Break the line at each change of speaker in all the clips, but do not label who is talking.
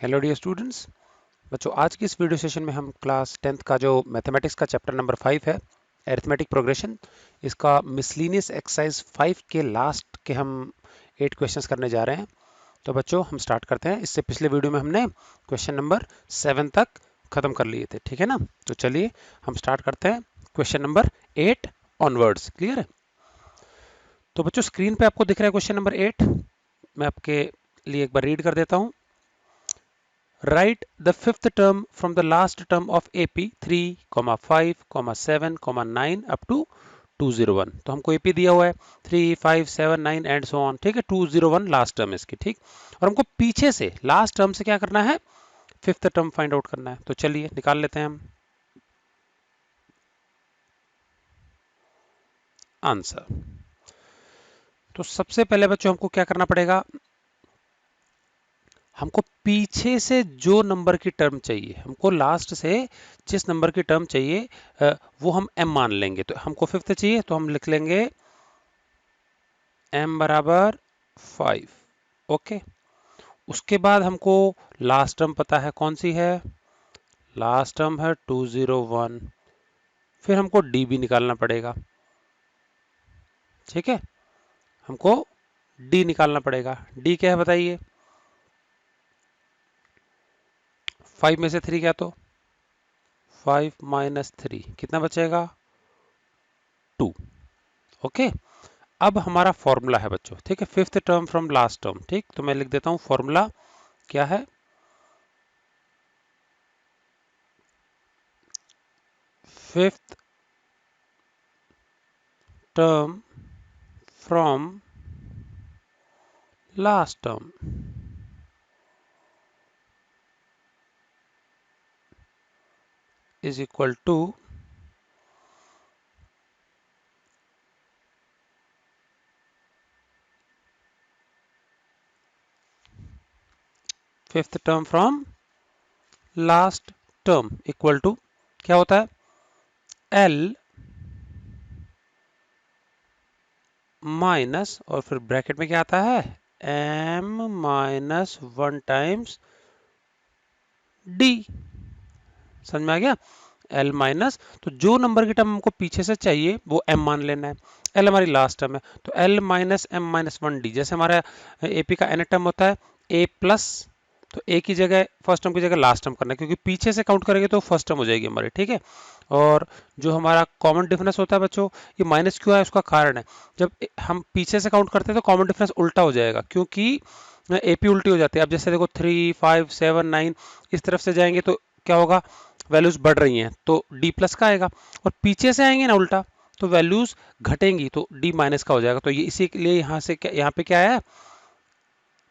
Hello dear students. बच्चों, आज की इस वीडियो सेशन में हम क्लास 10th का जो मैथमेटिक्स का चैप्टर नंबर 5 है, अरिथमेटिक प्रोग्रेशन, इसका मिसलिनियस एक्सरसाइज 5 के लास्ट के हम 8 क्वेश्चंस करने जा रहे हैं। तो बच्चों, हम स्टार्ट करते हैं। इससे पिछले वीडियो में हमने क्वेश्चन नंबर 7 तक खत्म कर लिए थे, ठीक है ना। तो चलिए हम स्टार्ट करते हैं क्वेश्चन नंबर 8 ऑनवर्ड्स। क्लियर है? तो बच्चों, स्क्रीन पे आपको दिख रहा है क्वेश्चन नंबर 8। मैं आपके लिए एक बार रीड कर देता हूँ। Write the fifth term from the last term of AP 3, 5, 7, 9 up to 201। तो हमको AP दिया हुआ है 3, 5, 7, 9 एंड सो ऑन, ठीक है। 201 लास्ट टर्म इसकी, ठीक। और हमको पीछे से लास्ट टर्म से क्या करना है, फिफ्थ टर्म फाइंड आउट करना है। तो चलिए निकाल लेते हैं हम आंसर। तो सबसे पहले बच्चों हमको क्या करना पड़ेगा, हमको पीछे से जो नंबर की टर्म चाहिए, हमको लास्ट से जिस नंबर की टर्म चाहिए वो हम m मान लेंगे। तो हमको फिफ्थ चाहिए तो हम लिख लेंगे m बराबर 5। ओके, उसके बाद हमको लास्ट टर्म पता है कौन सी है, लास्ट टर्म है 201। फिर हमको d भी निकालना पड़ेगा, ठीक है। हमको d निकालना पड़ेगा। d क्या है बताइए, 5 में से 3 क्या, तो 5 माइनस 3 कितना बचेगा, 2। ओके, अब हमारा फॉर्मूला है बच्चों, ठीक है, fifth term from last term, ठीक। तो मैं लिख देता हूं फॉर्मूला क्या है, fifth term from last term is equal to fifth term from last term equal to क्या होता है, एल माइनस और फिर ब्रैकेट में क्या आता है, एम माइनस 1 टाइम्स डी। समझ में आ गया, एल माइनस, तो जो नंबर की टर्म हमको पीछे से चाहिए वो m मान लेना है। एल हमारी लास्ट टर्म है, तो L minus M minus 1 D. जैसे हमारा एपी का एन टर्म होता है ए प्लस, तो ए की जगह फर्स्ट टर्म की जगह लास्ट टर्म करना है, क्योंकि पीछे से काउंट करेंगे तो फर्स्ट टर्म हो जाएगी हमारी, ठीक है। और जो हमारा कॉमन डिफरेंस होता है बच्चों, ये माइनस क्यों है उसका कारण है, जब हम पीछे से काउंट करते हैं तो कॉमन डिफरेंस उल्टा हो जाएगा, क्योंकि एपी उल्टी हो जाती है। अब जैसे देखो 3, 5, 7, 9 इस तरफ से जाएंगे तो क्या होगा, वैल्यूज बढ़ रही हैं तो डी प्लस का आएगा, और पीछे से आएंगे ना उल्टा तो वैल्यूज घटेंगी तो डी माइनस का हो जाएगा। तो ये इसी के लिए यहाँ से यहाँ पे क्या है,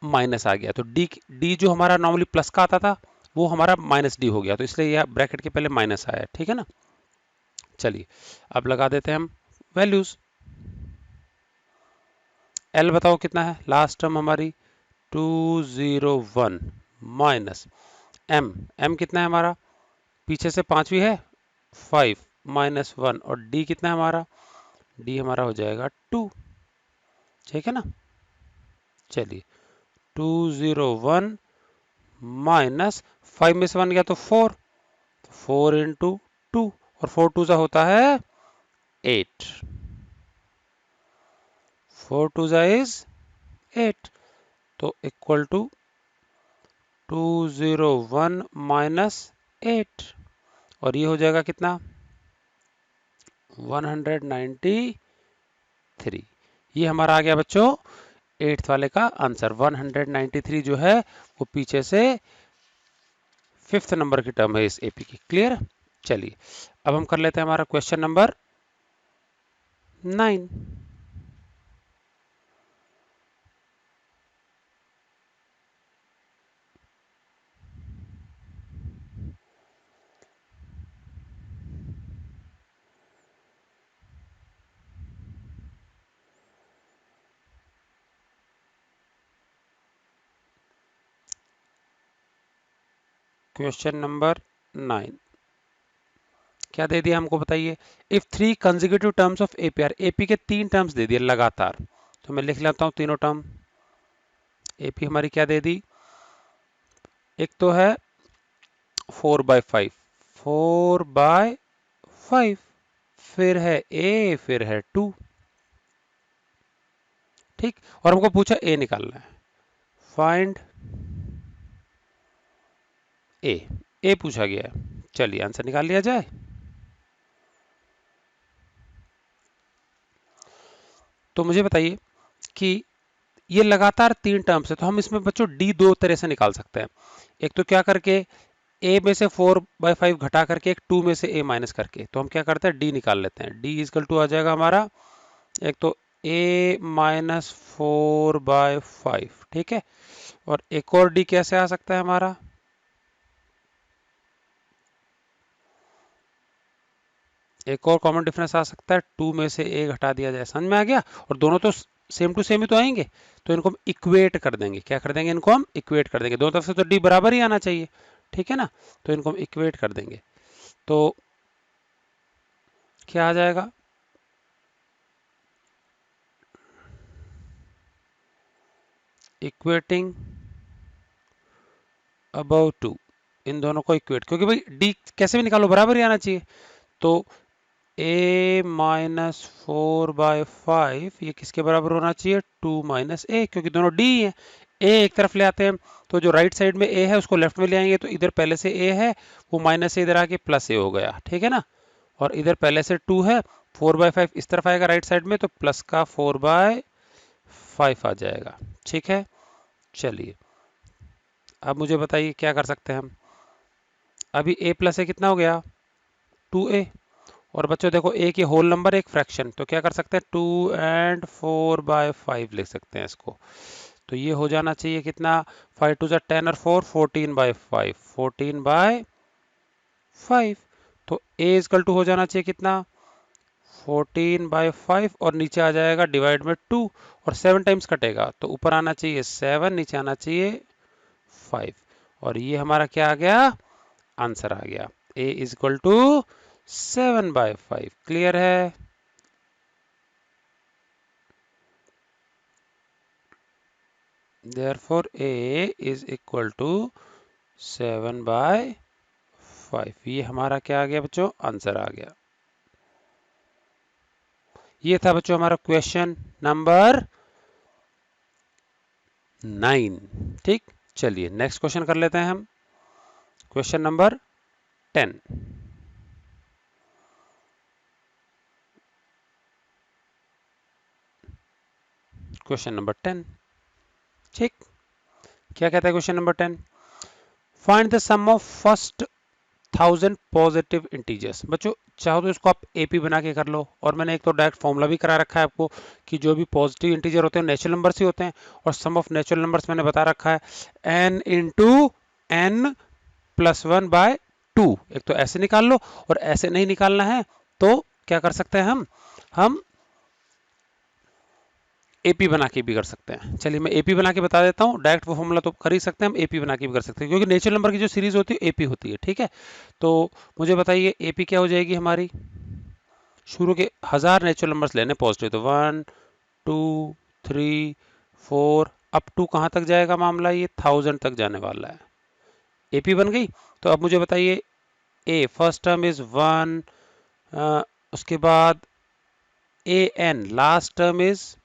माइनस आ गया। तो डी डी जो हमारा नॉर्मली प्लस का आता था वो हमारा माइनस डी हो गया, तो इसलिए यह ब्रैकेट के पहले माइनस आया, ठीक है ना। चलिए अब लगा देते हैं हम वैल्यूज। एल बताओ कितना है, लास्ट टर्म हमारी 201 माइनस एम, एम कितना है हमारा, पीछे से पांचवी है 5 माइनस 1, और डी कितना है हमारा, डी हमारा हो जाएगा 2, ठीक है ना। चलिए 201 माइनस 5 में से 1 गया तो 4, 4 इंटू 2, और 4 टू सा होता है 8, 4 टू सा इज 8, तो इक्वल टू 201 माइनस 8, और ये हो जाएगा कितना, 193। ये हमारा आ गया बच्चों 8th वाले का आंसर। 193 जो है वो पीछे से फिफ्थ नंबर की टर्म है इस एपी की। क्लियर? चलिए अब हम कर लेते हैं हमारा क्वेश्चन नंबर 9। क्वेश्चन नंबर 9 क्या दे दिया हमको बताइए, if 3 consecutive terms of APR, AP के 3 टर्म्स दे दिए लगातार। तो मैं लिख लेता हूं तीनों टर्म। एपी हमारी क्या दे दी, एक तो है 4/5, 4/5, फिर है a, फिर है 2। ठीक, और हमको पूछा a निकालना है, फाइंड a पूछा गया है। चलिए आंसर निकाल लिया जाए। तो मुझे बताइए कि ये लगातार 3 टर्म्स है, तो हम इसमें बच्चों d 2 तरह से निकाल सकते हैं। एक तो क्या करके a में से 4/5 घटा करके, एक 2 में से a माइनस करके। तो हम क्या करते हैं, d निकाल लेते हैं। d इजकल टू आ जाएगा हमारा, एक तो a माइनस 4/5, ठीक है। और एक और d कैसे आ सकता है हमारा, एक और कॉमन डिफरेंस आ सकता है, 2 में से a घटा दिया जाए। समझ में आ गया। और दोनों तो सेम टू सेम ही तो आएंगे, तो इनको हम इक्वेट कर देंगे। क्या कर देंगे, इनको हम इक्वेट कर देंगे। दोनों तरफ से तो d बराबर ही आना चाहिए, ठीक है ना। तो इनको हम इक्वेट कर देंगे, तो क्या आ जाएगा, इक्वेटिंग अबाउट 2, इन दोनों को इक्वेट, क्योंकि भाई d कैसे भी निकालो बराबर ही आना चाहिए। तो a माइनस 4/5 ये किसके बराबर होना चाहिए, 2 माइनस a, क्योंकि दोनों d ही है। a एक तरफ ले आते हैं, तो जो राइट साइड में a है उसको लेफ्ट में ले आएंगे, तो इधर पहले से a है, वो माइनस से इधर आके प्लस a हो गया, ठीक है ना। और इधर पहले से 2 है, 4/5 इस तरफ आएगा राइट साइड में, तो प्लस का 4/5 आ जाएगा, ठीक है। चलिए अब मुझे बताइए क्या कर सकते हैं हम। अभी a प्लस a कितना हो गया, 2a। और बच्चों देखो a की होल नंबर एक फ्रैक्शन, तो क्या कर सकते हैं, 2 and 4/5 लिख सकते हैं इसको। तो ये हो जाना चाहिए कितना, 5 2 10 और 4 14/5, 14/5। तो a इजकल टू हो जाना चाहिए कितना, 14/5, और नीचे आ जाएगा डिवाइड में 2, और 7 टाइम्स कटेगा, तो ऊपर आना चाहिए 7, नीचे आना चाहिए 5। और ये हमारा क्या आ गया, आंसर आ गया, a is equal to 7/5। Clear है। Therefore a is equal to 7/5। ये हमारा क्या आ गया बच्चों, आंसर आ गया। ये था बच्चों हमारा क्वेश्चन नंबर 9। ठीक, चलिए नेक्स्ट क्वेश्चन कर लेते हैं हम, क्वेश्चन नंबर 10। क्वेश्चन नंबर 10, ठीक, क्या कहता है question number 10, find the sum of first 1000 positive integers. बच्चों चाहो तो इसको आप एपी बना के कर लो, और मैंने एक तो डायरेक्ट फॉर्मूला भी करा रखा है आपको कि जो भी पॉजिटिव इंटीजर होते हैं नेचुरल नंबर्स ही होते हैं, और सम ऑफ नेचुरल नंबर्स मैंने बता रखा है n इंटू n प्लस 1/2। एक तो ऐसे निकाल लो, और ऐसे नहीं निकालना है तो क्या कर सकते हैं हम एपी बना के भी कर सकते हैं। चलिए मैं एपी बना के बता देता हूँ, डायरेक्ट वो फॉर्मूला तो कर ही सकते हैं, हम एपी बना के भी कर सकते हैं, क्योंकि नेचुरल नंबर की जो सीरीज होती है एपी होती है, ठीक है। तो मुझे बताइए एपी क्या हो जाएगी हमारी, शुरू के 1000 नेचुरल नंबर्स लेने पॉजिटिव, तो 1 2 3 4 अप टू कहाँ तक जाएगा मामला, ये 1000 तक जाने वाला है। एपी बन गई। तो अब मुझे बताइए ए फर्स्ट टर्म इज 1, उसके बाद A N last term is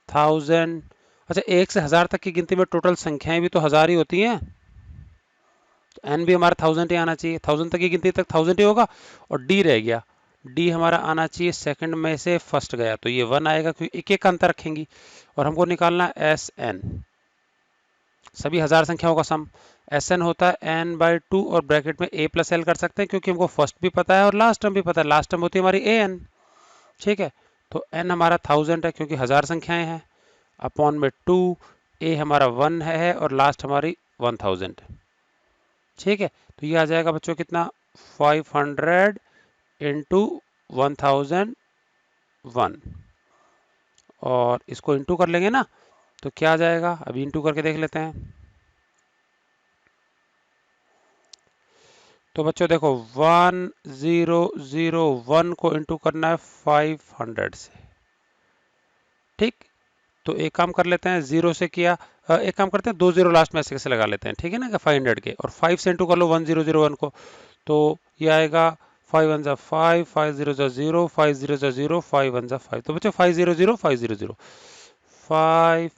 1000। अच्छा 1 से 1000 तक की गिनती में टोटल संख्याएं भी तो 1000 ही होती हैं, तो एन भी हमारा 1000 ही आना चाहिए, 1000 तक की गिनती तक 1000 ही होगा। और डी रह गया, डी हमारा आना चाहिए सेकंड में से फर्स्ट गया, तो ये 1 आएगा, क्योंकि एक एक का अंतर रखेंगी। और हमको निकालना एस एन, सभी 1000 संख्याओं का सम। एस एन होता है n/2, और ब्रैकेट में a प्लस एल कर सकते हैं, क्योंकि हमको फर्स्ट भी पता है और लास्ट टर्म भी पता है। लास्ट टर्म होती है हमारी ए एन, ठीक है। तो n हमारा 1000 है, क्योंकि 1000 संख्याएं हैं, अपॉन में 2, a हमारा 1 है, और लास्ट हमारी 1000 है, ठीक है। तो ये आ जाएगा बच्चों कितना, 500 इंटू 1001, और इसको इंटू कर लेंगे ना, तो क्या आ जाएगा, अभी इंटू करके देख लेते हैं। तो बच्चों देखो 1001 को इंटू करना है 500 से, ठीक। तो एक काम कर लेते हैं, 0 से किया, एक काम करते हैं, 2 जीरो लास्ट में ऐसे कैसे लगा लेते हैं, ठीक है ना, 500 के, और 5 से इंटू कर लो 1001 को, तो ये आएगा 5 1 जा 5, 5 0 जा 0, 5 0 जा 0, 5 1 जा 5, तो बच्चों 5 0 0 5 0 0 5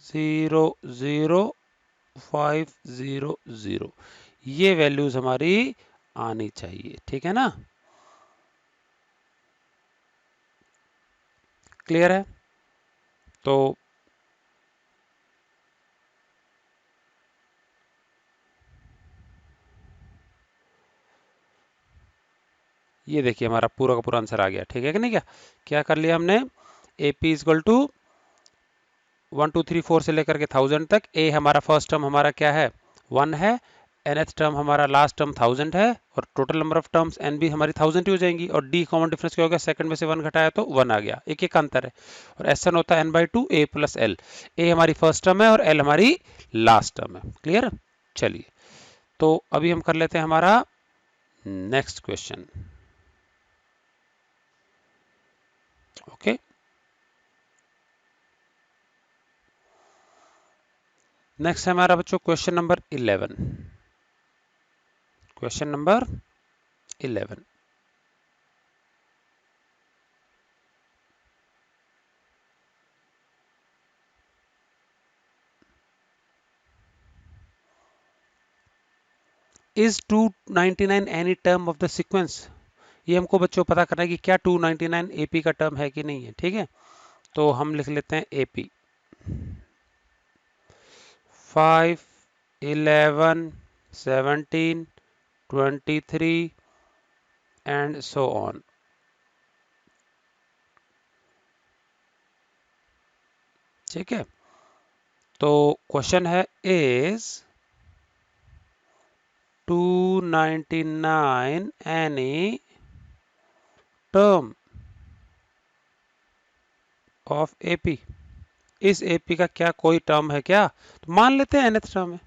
0 0 5 0 0, ये वैल्यूज हमारी आनी चाहिए, ठीक है ना, क्लियर है। तो ये देखिए हमारा पूरा का पूरा आंसर आ गया, ठीक है कि नहीं, क्या क्या कर लिया हमने, ए पी इजक्वल टू 1 2 3 4 से लेकर के 1000 तक, ए हमारा फर्स्ट टर्म हमारा क्या है 1 है, nth टर्म हमारा लास्ट टर्म 1000 है, और total number of terms n भी हमारी 1000 ही हो जाएंगी, और डी कॉमन डिफरेंस क्या हो गया, सेकंड में से 1 घटाया तो 1 आ गया, एक एक अंतर है, और एस एन होता है n/2 a प्लस एल, ए हमारी फर्स्ट टर्म है और एल हमारी लास्ट टर्म है, क्लियर। चलिए तो अभी हम कर लेते हैं हमारा नेक्स्ट क्वेश्चन, ओके। नेक्स्ट है हमारा बच्चों question number 11, question number 11, is 299 any term of the sequence, ये हमको बच्चों पता करना है कि क्या 299 एपी का टर्म है कि नहीं है, ठीक है, तो हम लिख लेते हैं एपी 5 11 17 23 एंड सो ऑन, ठीक है। तो क्वेश्चन है is 299 any term of AP, इस एपी का क्या कोई टर्म है क्या, तो मान लेते हैं nth टर्म है,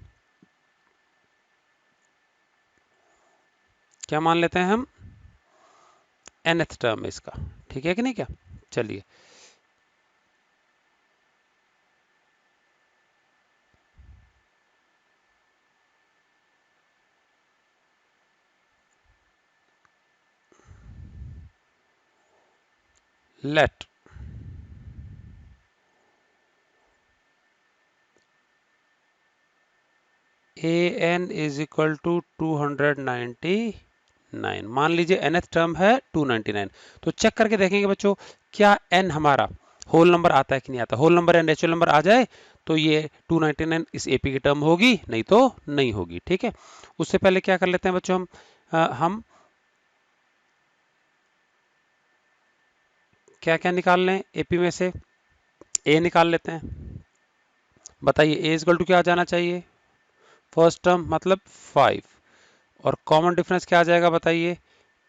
क्या मान लेते हैं हम, nth टर्म है इसका, ठीक है कि नहीं, क्या चलिए let a n is equal to 299, मान लीजिए nth टर्म है 299, तो चेक करके देखेंगे बच्चों क्या n हमारा होल नंबर आता है कि नहीं आता, होल नंबर या नेचुरल नंबर आ जाए तो ये 299 इस एपी की टर्म होगी, नहीं तो नहीं होगी, ठीक है। उससे पहले क्या कर लेते हैं बच्चों, हम क्या क्या निकाल लें एपी में से, ए निकाल लेते हैं, बताइए ए इक्वल टू क्या आ जाना चाहिए, फर्स्ट टर्म मतलब 5, और कॉमन डिफरेंस क्या आ जाएगा बताइए,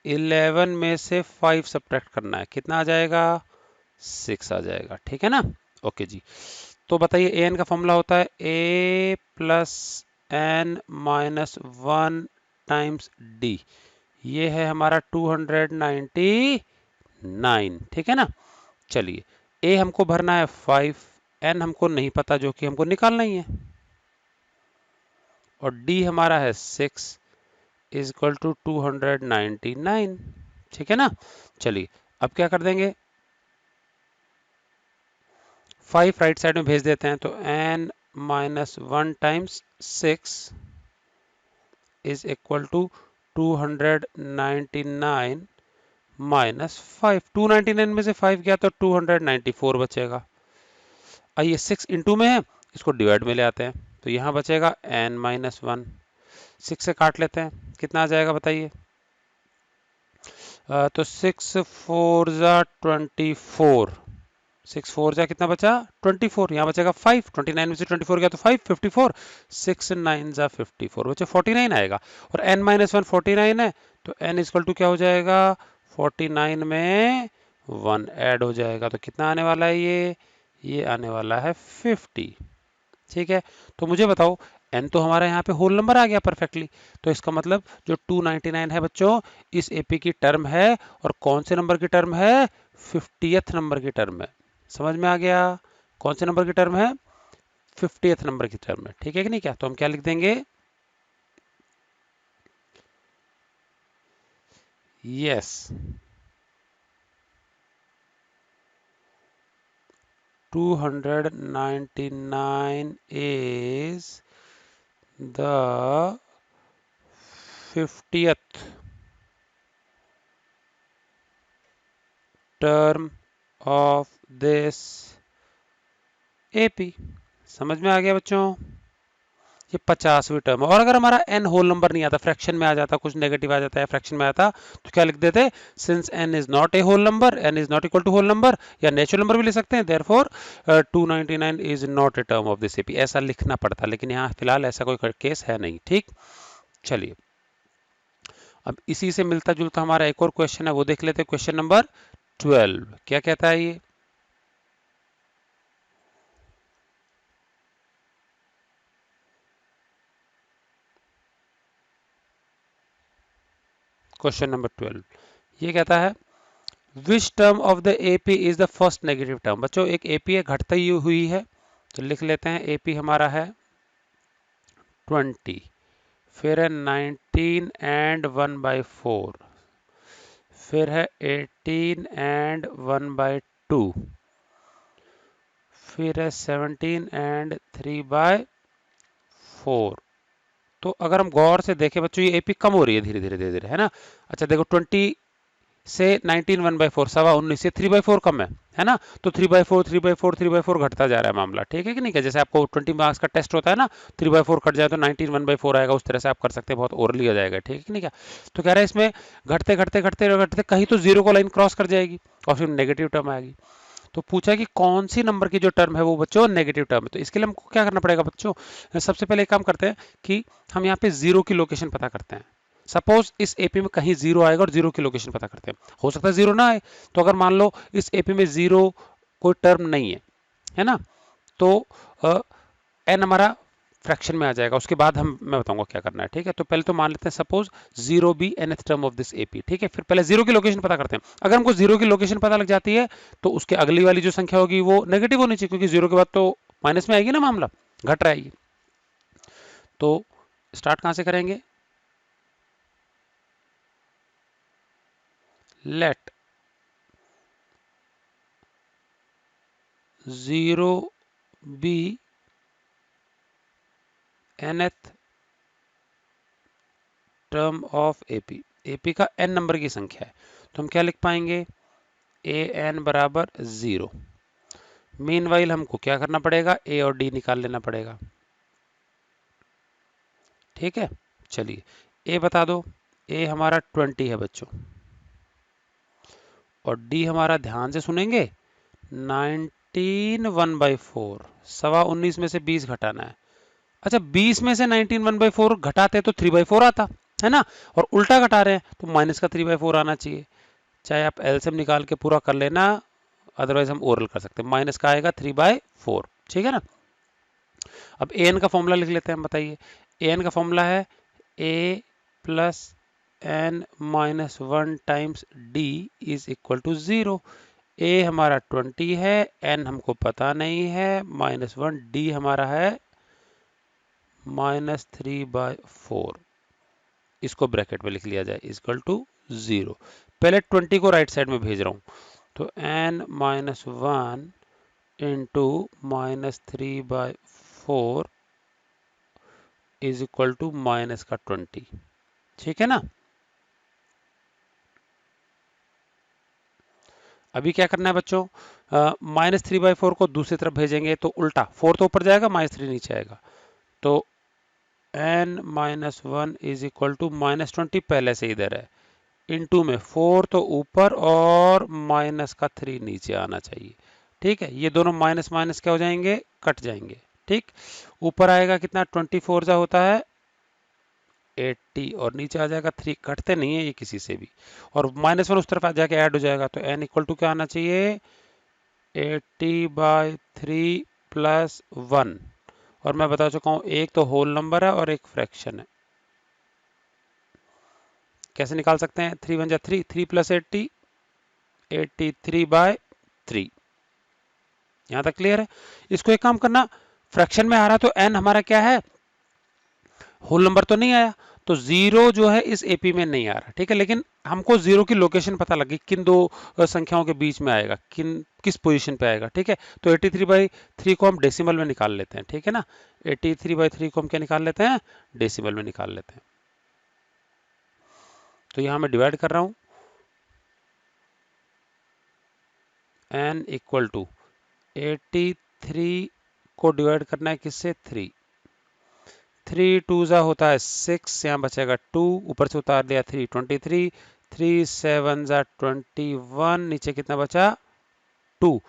11 में से 5 सब्ट्रैक्ट करना है, कितना आ जाएगा 6 आ जाएगा, ठीक है ना, ओके जी। तो बताइए ए एन का फॉर्मूला होता है A plus N minus 1 times D, ये है हमारा 299, ठीक है ना। चलिए ए हमको भरना है 5, एन हमको नहीं पता जो कि हमको निकालना ही है, और डी हमारा है 6 इज इक्वल टू 299, ठीक है ना। चलिए अब क्या कर देंगे, 5 राइट साइड में भेज देते हैं, तो n minus 1 times 6 is equal to 299 minus 5, 299 में से 5 गया तो 294 बचेगा, आइए 6 इंटू में है, इसको डिवाइड में ले आते हैं, तो यहाँ बचेगा n माइनस 1, 6 से काट लेते हैं, कितना आ जाएगा बताइए, तो 6 4 जा 24, 6 4 जा कितना बचा 24, यहाँ बचेगा 5, 29 में से 24 गया तो 5 54, 6 9 जा 54 बचे 49 आएगा, और n माइनस 1 49 है, तो n इक्वल टू क्या हो जाएगा 49 में 1 ऐड हो जाएगा, तो कितना आने वाला है ये आने वाला है 50, ठीक है। तो मुझे बताओ n तो हमारा यहाँ पे होल नंबर आ गया परफेक्टली, तो इसका मतलब जो 299 है बच्चों इस एपी की टर्म है, और कौन से नंबर की टर्म है 50th नंबर की टर्म है, समझ में आ गया, कौन से नंबर की टर्म है 50th नंबर की टर्म है, ठीक है कि नहीं क्या? तो हम क्या लिख देंगे, yes 299 is the 50th term of this AP। समझ में आ गया बच्चों? ये 50वीं टर्म है। और अगर हमारा n होल नंबर नहीं आता, फ्रैक्शन में आ जाता, कुछ नेगेटिव आ जाता है, फ्रैक्शन में आता, तो क्या लिख देते, since n is not a whole number, n is not equal to whole number, या नेचुरल नंबर भी ले सकते हैं, therefore 299 is not a term of this AP, ऐसा लिखना पड़ता। लेकिन यहाँ फिलहाल ऐसा कोई केस है नहीं, ठीक। चलिए, अब इसी से मिलता जुलता हमारा एक और क्वेश्चन है, वो देख लेते हैं। क्वेश्चन नंबर 12 क्या कहता है ये, क्वेश्चन नंबर 12 ये कहता है, which term of the AP is the first negative term. बच्चों एक एपी है, घटती हुई है, तो लिख लेते हैं एपी हमारा है 20, फिर है 19 एंड 1/4, फिर है 18 एंड 1/2, फिर है 17 एंड 3/4। तो अगर हम गौर से देखें बच्चों, ये एपी कम हो रही है धीरे धीरे धीरे धीरे, है ना। अच्छा देखो, 20 से 19 1/4, 19 से 3/4 कम है ना। तो 3/4 3/4 3/4 घटता जा रहा है मामला, ठीक है कि नहीं। जैसे आपको 20 मार्क्स का टेस्ट होता है ना, 3/4 कट जाए तो 19 1/4 आएगा, उस तरह से आप कर सकते हैं, बहुत ओरली आ जाएगा, ठीक है कि नहीं क्या। तो कह रहा है इसमें घटते घटते घटते घटते कहीं तो जीरो को लाइन क्रॉस कर जाएगी और फिर नेगेटिव टर्म आएगी। तो पूछा कि कौन सी नंबर की जो टर्म है वो बच्चों नेगेटिव टर्म है। तो इसके लिए हमको क्या करना पड़ेगा बच्चों, सबसे पहले एक काम करते हैं कि हम यहाँ पे जीरो की लोकेशन पता करते हैं। सपोज इस एपी में कहीं जीरो आएगा और जीरो की लोकेशन पता करते हैं, हो सकता है जीरो ना आए। तो अगर मान लो इस एपी में जीरो कोई टर्म नहीं है ना, तो एन हमारा फ्रैक्शन में आ जाएगा। उसके बाद मैं बताऊंगा क्या करना है, ठीक है। तो पहले तो मान लेते हैं suppose zero be nth term of this AP, ठीक है। फिर पहले जीरो की लोकेशन पता करते हैं। अगर हमको जीरो की लोकेशन पता लग जाती है तो उसके अगली वाली जो संख्या होगी वो नेगेटिव होनी चाहिए, क्योंकि जीरो के बाद तो माइनस में आएगी ना, मामला घट रहा है ये। तो स्टार्ट कहां से करेंगे, let zero be nth term of AP. AP का एन नंबर की संख्या है, तो हम क्या लिख पाएंगे, ए एन बराबर 0। मीनवाइल हमको क्या करना पड़ेगा, ए और डी निकाल लेना पड़ेगा, ठीक है। चलिए ए बता दो, ए हमारा 20 है बच्चों, और डी हमारा ध्यान से सुनेंगे 19 1/4, 19.25 में से 20 घटाना है। अच्छा 20 में से 19 1/4 घटाते तो 3/4 आता है ना, और उल्टा घटा रहे हैं तो माइनस का 3/4 आना चाहिए। चाहे आप एलसीएम निकाल के पूरा कर लेना, अदरवाइज हम ओरल कर सकते हैं। माइनस का आएगा 3/4, ठीक है ना। अब ए एन का फॉर्मूला लिख लेते हैं, बताइए। ए एन का फॉर्मूला है A plus N minus 1 times D is equal to 0। A हमारा 20 है, एन हमको पता नहीं है, -1, डी हमारा है -3/4। इसको ब्रैकेट में लिख लिया जाए, इक्वल टू 0। पहले 20 को राइट साइड में भेज रहा हूं, तो n-1 into -3/4 is equal to minus का 20, ठीक है ना। अभी क्या करना है बच्चों, -3/4 को दूसरी तरफ भेजेंगे तो उल्टा, 4 तो ऊपर जाएगा, -3 नीचे आएगा। तो n-1 इज इक्वल टू -20 पहले से इधर है, इनटू में 4 तो ऊपर और माइनस का 3 नीचे आना चाहिए, ठीक है। ये दोनों माइनस माइनस क्या हो जाएंगे, कट जाएंगे, ठीक। ऊपर आएगा कितना, 24 जा होता है 80, और नीचे आ जाएगा 3, कटते नहीं है ये किसी से भी, और -1 उस तरफ आ जाके ऐड हो जाएगा। तो n इक्वल टू क्या आना चाहिए, 80/3 प्लस 1। और मैं बता चुका हूं एक तो होल नंबर है और एक फ्रैक्शन है। कैसे निकाल सकते हैं, 3 1 जा 3, 3 प्लस 80, 83/3। यहां तक क्लियर है। इसको एक काम करना, फ्रैक्शन में आ रहा है तो n हमारा क्या है, होल नंबर तो नहीं आया, तो जीरो जो है इस एपी में नहीं आ रहा, ठीक है। लेकिन हमको जीरो की लोकेशन पता लगी, किन दो संख्याओं के बीच में आएगा, किस पोजीशन पे आएगा, ठीक है। तो 83/3 को हम डेसिमल में निकाल लेते हैं, ठीक है ना। 83/3 को हम क्या निकाल लेते हैं, डेसिमल में निकाल लेते हैं। तो यहां मैं डिवाइड कर रहा हूं, n इक्वल टू 83 को डिवाइड करना है किससे, 3 टू ज़ा होता है 6, यहाँ बचेगा 2, ऊपर से उतार दिया 3 23, 3 7 ज़ा 21, नीचे कितना बचा 2,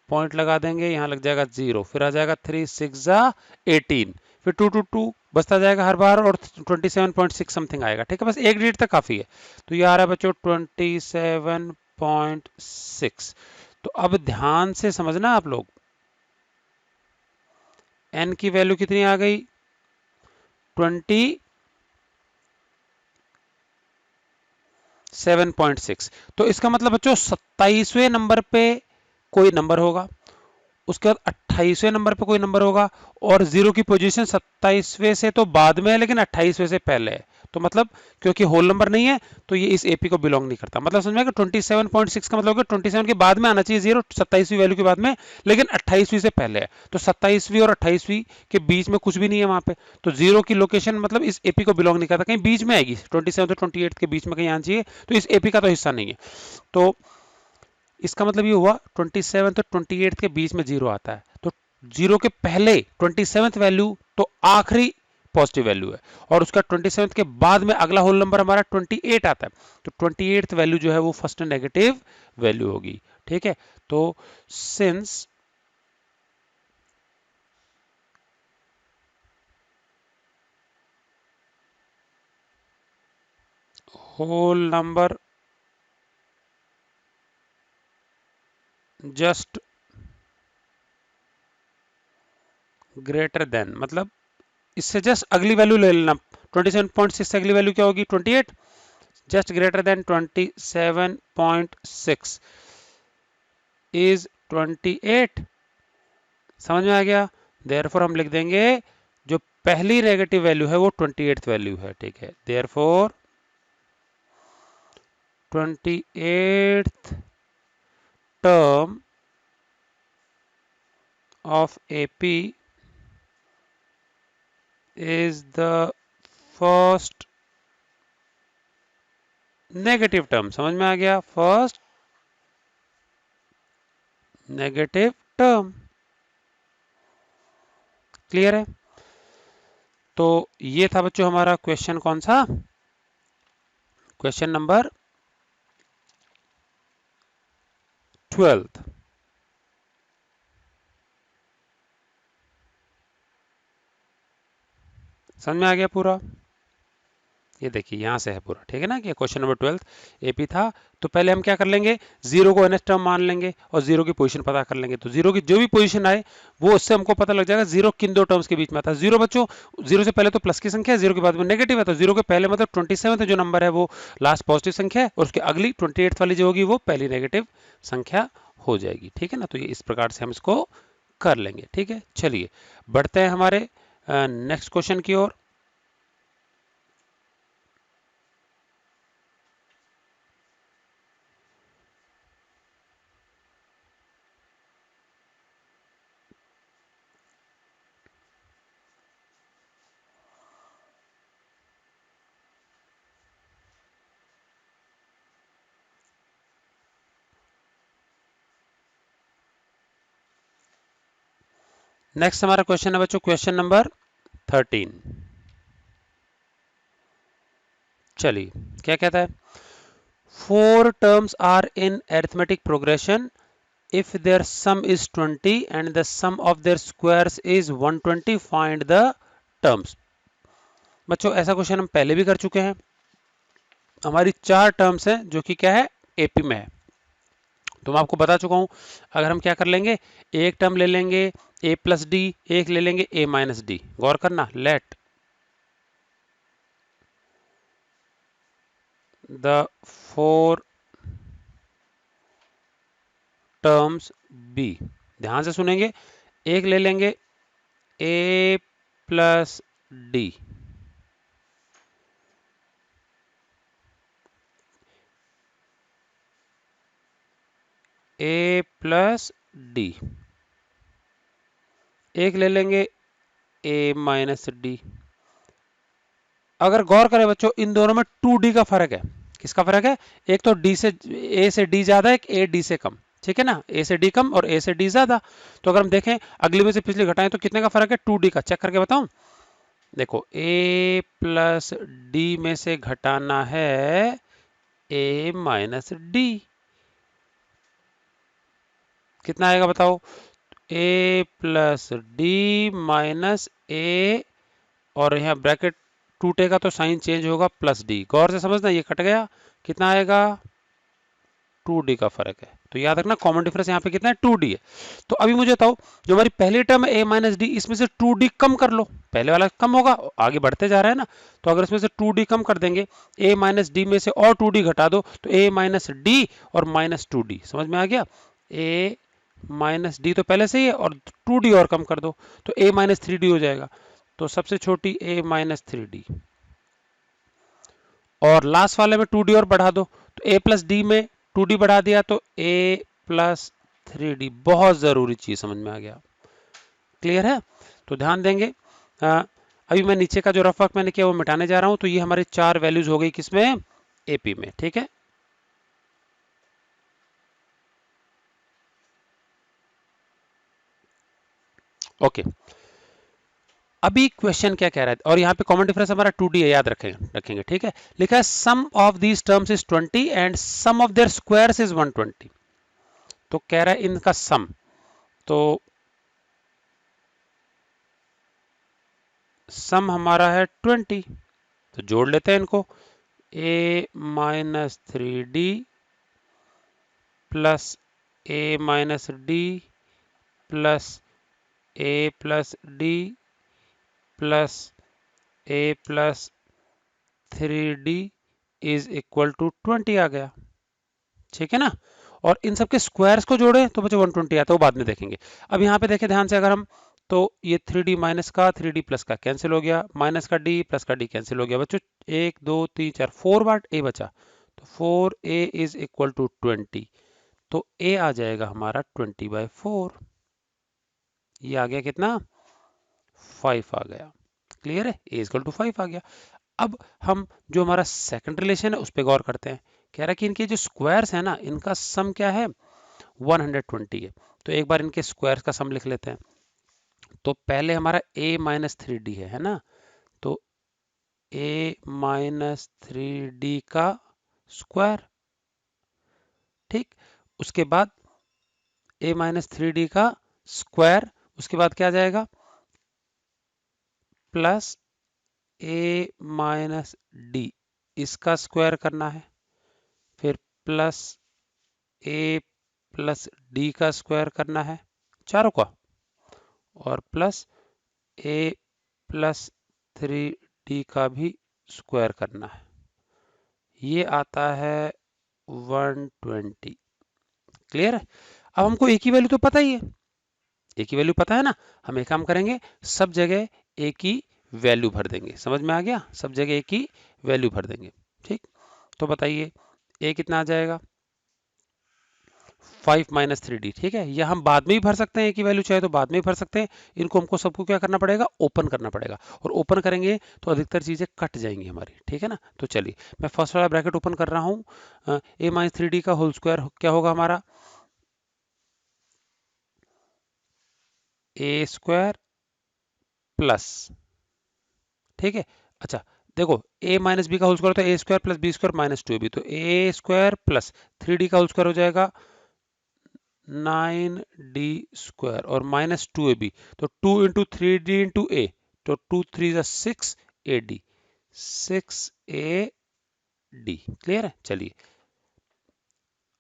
पॉइंट लगा देंगे, यहाँ लग जाएगा 0, फिर आ जाएगा 3 6 ज़ा 18, फिर 2 2 2 बचता जाएगा हर बार, और 27.6 समथिंग आएगा, ठीक है। बस एक डिजिट तक काफ़ी है। तो ये आ रहा है बच्चों 27.6। तो अब ध्यान से समझना आप लोग, n की वैल्यू कितनी आ गई, 27.6। तो इसका मतलब बच्चों 27वें नंबर पे कोई नंबर होगा, उसके बाद 28वें नंबर पे कोई नंबर होगा, और जीरो की पोजीशन 27वें से तो बाद में है लेकिन 28वें से पहले है। तो मतलब क्योंकि होल नंबर नहीं है तो ये इस एपी को बिलोंग नहीं करता। मतलब समझ में, 27.6 का मतलब 27 के बाद में आना चाहिए जीरो, 27वीं वैल्यू के बाद में, लेकिन 28वीं से पहले है। तो 27वीं और 28वीं के बीच में कुछ भी नहीं है वहां पे, तो जीरो की लोकेशन मतलब इस एपी को बिलोंग नहीं करता, कहीं बीच में आएगी, 27 और 28 के बीच में कहीं आना चाहिए, तो इस एपी का तो हिस्सा नहीं है। तो इसका मतलब ये हुआ 27 तो 28 के बीच में जीरो आता है, तो जीरो के पहले 27th वैल्यू तो आखिरी पॉजिटिव वैल्यू है, और उसका 27th के बाद में अगला होल नंबर हमारा 28 आता है, तो 28th वैल्यू जो है वो फर्स्ट नेगेटिव वैल्यू होगी, ठीक है। तो since whole number just greater than, मतलब इससे जस्ट अगली वैल्यू ले लेना, 27.6 से अगली वैल्यू क्या होगी 28, जस्ट ग्रेटर देन 27.6 इज 28, समझ में आ गया। देयरफॉर हम लिख देंगे जो पहली नेगेटिव वैल्यू है वो 28th वैल्यू है, ठीक है। Therefore 28th term of AP is the first negative term, समझ में आ गया, फर्स्ट नेगेटिव टर्म, क्लियर है। तो ये था बच्चों हमारा क्वेश्चन, कौन सा, क्वेश्चन नंबर 12। समझ में आ गया पूरा, ये देखिए यहाँ से है पूरा, ठीक है ना, कि क्वेश्चन नंबर 12 एपी था। तो पहले हम क्या कर लेंगे, जीरो को nth टर्म मान लेंगे और जीरो की पोजीशन पता कर लेंगे। तो जीरो की जो भी पोजीशन आए वो उससे हमको पता लग जाएगा जीरो किन दो टर्म्स के बीच में आता है। जीरो बच्चों, जीरो से पहले तो प्लस की संख्या है, जीरो के बाद में नेगेटिव है, तो जीरो के पहले मतलब 27 जो नंबर है वो लास्ट पॉजिटिव संख्या है, और उसके अगली 28 वाली जो होगी वो पहली नेगेटिव संख्या हो जाएगी, ठीक है ना। तो ये इस प्रकार से हम इसको कर लेंगे, ठीक है। चलिए बढ़ते हैं हमारे नेक्स्ट क्वेश्चन की ओर। नेक्स्ट हमारा क्वेश्चन है बच्चों, क्वेश्चन नंबर 13। चलिए क्या कहता है, four terms are in arithmetic progression if their sum is 20 and the sum of their squares is 120, find the terms. बच्चों ऐसा क्वेश्चन हम पहले भी कर चुके हैं। हमारी चार टर्म्स हैं जो कि क्या है, एपी में है। तो मैं आपको बता चुका हूं, अगर हम क्या कर लेंगे, एक टर्म ले लेंगे a प्लस डी, एक ले लेंगे a माइनस डी। गौर करना, let the four terms be, ध्यान से सुनेंगे, एक ले लेंगे A plus D, A plus D, एक ले लेंगे ए माइनस डी। अगर गौर करें बच्चों, इन दोनों में 2d का फर्क है। किसका फर्क है? एक तो डी से ए से डी ज्यादा है, एक ए डी से कम, ठीक है ना, ए से डी कम और ए से डी ज्यादा। तो अगर हम देखें अगली में से पिछली घटाएं तो कितने का फर्क है? 2d का। चेक करके बताऊं, देखो ए प्लस डी में से घटाना है ए माइनस डी, कितना आएगा बताओ? ए प्लस डी माइनस ए, और यहाँ ब्रैकेट टूटेगा तो साइन चेंज होगा, प्लस डी। गौर से समझना, ये कट गया, कितना आएगा? 2d का फर्क है। तो याद रखना कॉमन डिफरेंस यहाँ पे कितना है? 2d है। तो अभी मुझे बताओ, जो हमारी पहली टर्म है a माइनस डी, इसमें से 2d कम कर लो, पहले वाला कम होगा, आगे बढ़ते जा रहा है ना। तो अगर इसमें से 2d कम कर देंगे, a माइनस डी में से और 2d घटा दो तो a माइनस डी और माइनस 2d, समझ में आ गया? a माइनस डी तो पहले से ही है, और 2d और कम कर दो तो a माइनस 3d हो जाएगा। तो सबसे छोटी a माइनस 3d, और लास्ट वाले में 2d और बढ़ा दो, तो a प्लस डी में 2d बढ़ा दिया तो a प्लस 3d। बहुत जरूरी चीज समझ में आ गया, क्लियर है? तो ध्यान देंगे। अभी मैं नीचे का जो रफ वर्क मैंने किया वो मिटाने जा रहा हूं। तो ये हमारी 4 वैल्यूज हो गई किसमें? एपी में, ठीक है। ओके, अभी क्वेश्चन क्या कह रहा है, और यहाँ पे कॉमन डिफरेंस हमारा 2d है, याद रखेंगे, ठीक है। लिखा है sum of these terms is 20 and sum of their squares is 120। तो कह रहा है इनका सम, तो सम हमारा है 20, तो जोड़ लेते हैं इनको। a minus 3d plus a minus D plus a plus D plus a plus 3d is equal to 20 आ गया, ठीक है ना। और इन सबके स्क्वायर्स को जोड़े तो बच्चों 120 आता है, वो बाद में देखेंगे। अब यहाँ पे देखें ध्यान से, अगर हम, तो ये 3d माइनस का 3d प्लस का कैंसिल हो गया, माइनस का d प्लस का d कैंसिल हो गया बच्चों। 1 2 3 4 4 बार a बचा, तो 4a इज इक्वल टू 20। तो a आ जाएगा हमारा 20/4। ये आ गया कितना? 5 आ गया। क्लियर है? a इक्वल टू 5 आ गया। अब हम जो हमारा सेकंड रिलेशन है उस पर गौर करते हैं। कह रहा है कि इनके जो स्क्वायर्स है ना, इनका सम क्या है? 120 है। तो एक बार इनके स्क्वायर्स का सम लिख लेते हैं। तो पहले हमारा a माइनस 3d है ना, तो a माइनस 3d का स्क्वायर, ठीक। उसके बाद a माइनस 3d का स्क्वायर, उसके बाद क्या आ जाएगा? प्लस a माइनस डी, इसका स्क्वायर करना है, फिर प्लस a प्लस डी का स्क्वायर करना है चारों का, और प्लस a प्लस 3d का भी स्क्वायर करना है। ये आता है 120। क्लियर है? अब हमको एक ही वैल्यू तो पता ही है, एक ही वैल्यू पता है ना। हम एक काम करेंगे, सब जगह एक ही वैल्यू भर देंगे। समझ में आ गया? सब जगह एक ही वैल्यू भर देंगे, ठीक। तो बताइए a कितना आ जाएगा? 5 माइनस 3d, ठीक है। या हम बाद में भी भर सकते हैं, एक ही वैल्यू चाहे तो बाद में भी भर सकते हैं। इनको हमको सबको क्या करना पड़ेगा? ओपन करना पड़ेगा, और ओपन करेंगे तो अधिकतर चीजें कट जाएंगी हमारी, ठीक है ना। तो चलिए मैं फर्स्ट वाला ब्रैकेट ओपन कर रहा हूँ। a माइनस 3d का होल स्क्वायर क्या होगा हमारा? a स्क्वायर प्लस, ठीक है। अच्छा देखो, a माइनस बी का होल स्क्वायर तो a square plus B square minus 2ab, तो a स्क्वायर प्लस 3d का होल स्क्वायर हो जाएगा 9d स्क्वायर और माइनस 2ab, तो 2 इंटू 3d इंटू a, तो 2 3 6ad, 6ad। क्लियर है? चलिए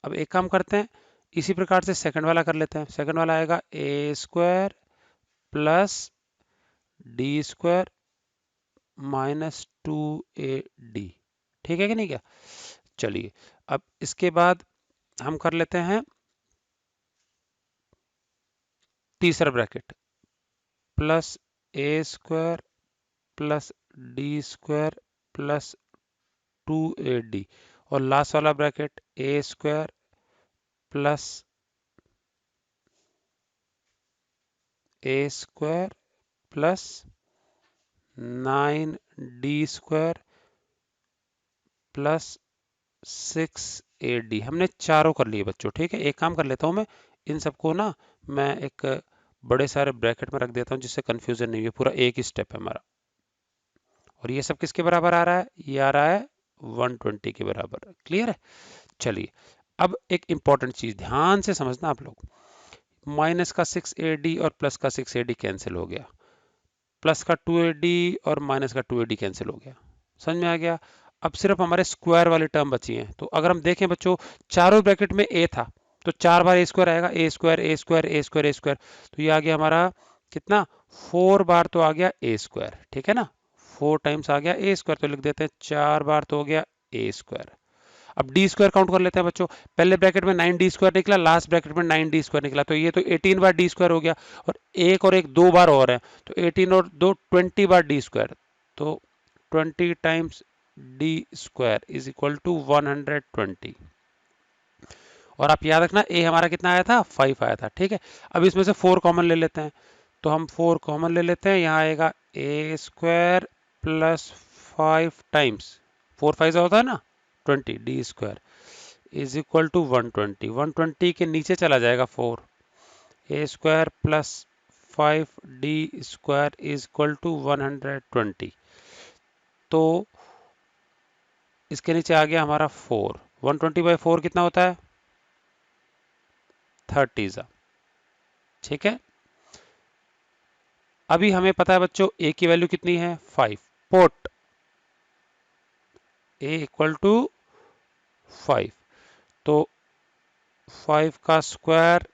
अब एक काम करते हैं, इसी प्रकार से सेकंड वाला कर लेते हैं। सेकंड वाला आएगा a square plus D square minus 2ad, ठीक है कि नहीं? क्या? चलिए अब इसके बाद हम कर लेते हैं तीसरा bracket, plus A square plus D square plus 2ad और लास्ट वाला bracket A square plus A square plus 9d square plus 6ad। हमने चारों कर लिए बच्चों, ठीक है। एक काम कर लेता हूं मैं, इन सबको ना मैं एक बड़े सारे ब्रैकेट में रख देता हूं जिससे कंफ्यूजन नहीं है, पूरा एक ही स्टेप है हमारा। और ये सब किसके बराबर आ रहा है? ये आ रहा है 120 के बराबर। क्लियर है? चलिए अब एक इंपॉर्टेंट चीज ध्यान से समझना आप लोग। माइनस का 6ad और प्लस का 6ad कैंसिल हो गया, प्लस का 2ad और माइनस का 2ad कैंसिल हो गया। समझ में आ गया? अब सिर्फ हमारे स्क्वायर वाली टर्म बची हैं। तो अगर हम देखें बच्चों, चारों ब्रैकेट में a था तो 4 बार ए स्क्वायर आएगा, ए स्क्वायर ए स्क्वायर ए स्क्वायर ए स्क्वायर, तो ये आ गया हमारा कितना? 4 बार तो आ गया ए स्क्वायर, ठीक है ना। 4 टाइम्स आ गया ए स्क्वायर, तो लिख देते हैं 4 बार तो हो गया ए स्क्वायर। अब डी स्क्वायर काउंट कर लेते हैं बच्चों। पहले ब्रैकेट में 9d स्क्वायर निकला, लास्ट ब्रैकेट में 9d स्क्वायर निकला, तो ये तो 18 बार डी स्क्वायर हो गया। और एक दो बार और है, तो 18 और 2 20 बार डी स्क्वायर, तो 20 times D square is equal to 120। और आप याद रखना ए हमारा कितना आया था? 5 आया था, ठीक है। अब इसमें से 4 कॉमन ले लेते हैं, तो हम 4 कॉमन ले लेते हैं। यहाँ आएगा ए स्क्वायर प्लस 5 टाइम्स 4 5 होता है ना 20 D square is equal to 120। 120 के नीचे चला जाएगा 4, A square plus 5d square is equal to 120। तो इसके नीचे आ गया हमारा 4। 120/4 कितना होता है? 30, ठीक है। अभी हमें पता है बच्चों ए की वैल्यू कितनी है? 5। पुट ए इक्वल टू 5, तो 5 का स्क्वायर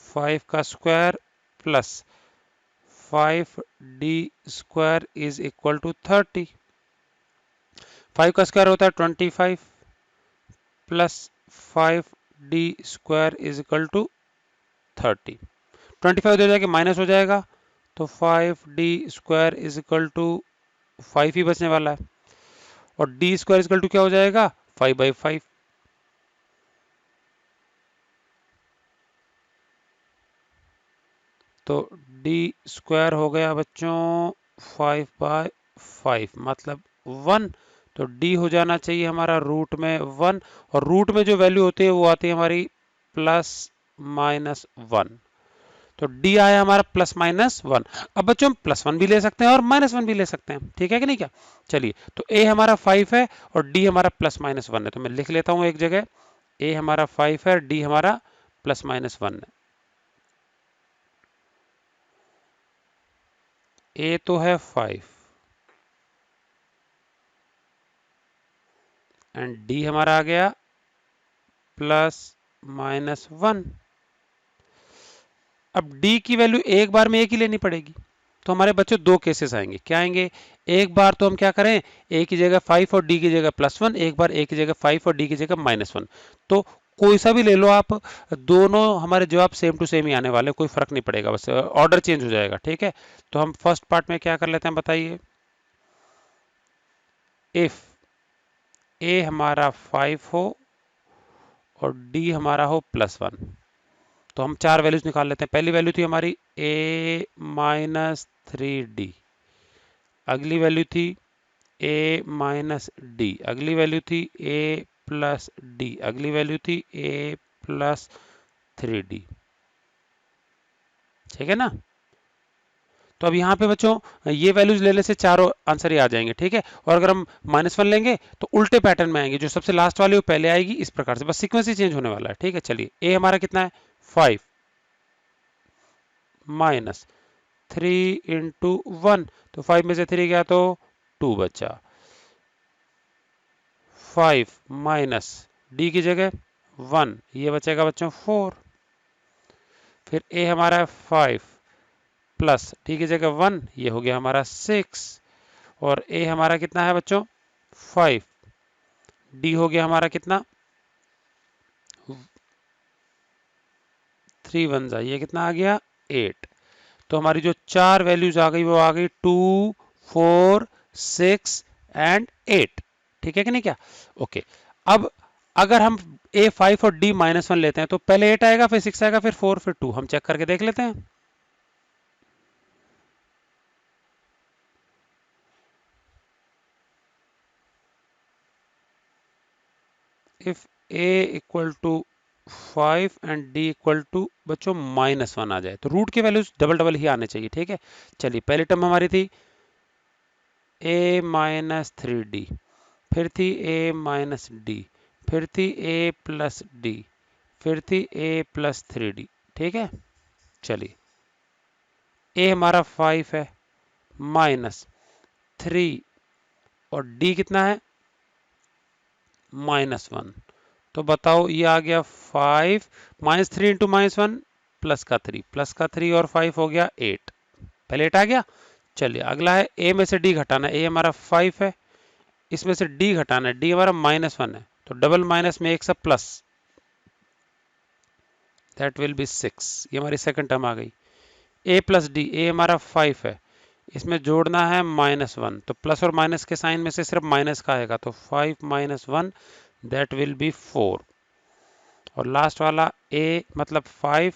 5 का square plus 5d square is equal to 30। 5 का स्क्वायर होता है 25 plus 5d square is equal to 30। 25 उधर जाके माइनस हो जाएगा, तो 5d square is equal to 5 ही बचने वाला है। और d square is equal to क्या हो जाएगा? 5/5। तो d स्क्वायर हो गया बच्चों 5/5 मतलब 1। तो d हो जाना चाहिए हमारा रूट में 1, और रूट में जो वैल्यू होती है वो आती है हमारी प्लस माइनस 1। तो d आया हमारा प्लस माइनस 1। अब बच्चों हम प्लस 1 भी ले सकते हैं और माइनस 1 भी ले सकते हैं, ठीक है कि नहीं क्या? चलिए, तो a हमारा 5 है और d हमारा प्लस माइनस 1 है, तो मैं लिख लेता हूं एक जगह, a हमारा 5 है, d हमारा प्लस माइनस 1 है। a तो है 5 एंड d हमारा आ गया प्लस माइनस 1। अब d की वैल्यू एक बार में एक ही लेनी पड़ेगी, तो हमारे बच्चों दो केसेस आएंगे। क्या आएंगे? एक बार तो हम क्या करें, a की जगह 5 और d की जगह +1, एक बार a की जगह 5 और d की जगह -1। तो कोई सा भी ले लो आप, दोनों हमारे जवाब सेम टू सेम ही आने वाले, कोई फर्क नहीं पड़ेगा, बस ऑर्डर चेंज हो जाएगा, ठीक है। तो हम फर्स्ट पार्ट में क्या कर लेते हैं बताइए। इफ a हमारा 5 हो और d हमारा हो +1, तो हम चार वैल्यूज निकाल लेते हैं। पहली वैल्यू थी हमारी a माइनस 3d, अगली वैल्यू थी a माइनस डी, अगली वैल्यू थी a प्लस डी, अगली वैल्यू थी a प्लस 3d, ठीक है ना। तो अब यहाँ पे बच्चों ये वैल्यूज लेने से चारों आंसर ही आ जाएंगे, ठीक है। और अगर हम -1 लेंगे तो उल्टे पैटर्न में आएंगे, जो सबसे लास्ट वाली वो पहले आएगी, इस प्रकार से बस सीक्वेंस ही चेंज होने वाला है, ठीक है। चलिए, a हमारा कितना है? 5 माइनस 3 इंटू 1, तो 5 में से 3 गया तो 2 बचा। 5 माइनस डी की जगह 1, ये बचेगा बच्चों 4। फिर a हमारा है 5 प्लस डी की जगह 1, ये हो गया हमारा 6। और a हमारा कितना है बच्चों? 5, d हो गया हमारा कितना? 3 वन जा, ये कितना आ गया 8। तो हमारी जो चार वैल्यूज आ गई वो आ गई 2, 4, 6 एंड 8। ठीक है कि नहीं क्या? ओके। अब अगर हम A5 और D-1 लेते हैं तो पहले 8 आएगा, फिर 6 आएगा, फिर 4, फिर 2। हम चेक करके देख लेते हैं। If A equal to 5 and D equal to बच्चों -1 आ जाए तो रूट के वैल्यूज डबल डबल ही आने चाहिए। ठीक है, चलिए पहली टर्म हमारी थी A-3D, फिर थी A-D, फिर थी A+D, फिर थी A+3D। ठीक है, चलिए A हमारा 5 है, -3 और D कितना है -1। तो बताओ ये आ गया 5, -3 इंटू -1 प्लस का 3, प्लस का 3 और 5 हो गया 8। पहले 8 आ गया। चलिए अगला है A में से D घटाना। A हमारा 5 है, इसमें से D घटाना है। D हमारा -1 है, तो डबल माइनस में एक सा प्लस, दैट विल बी 6। ये हमारी सेकंड टर्म आ गई। A+D, A हमारा 5 है, इसमें जोड़ना है -1, तो प्लस और माइनस के साइन में से सिर्फ माइनस का आएगा, तो 5 - 1 दैट विल बी 4। और लास्ट वाला A मतलब 5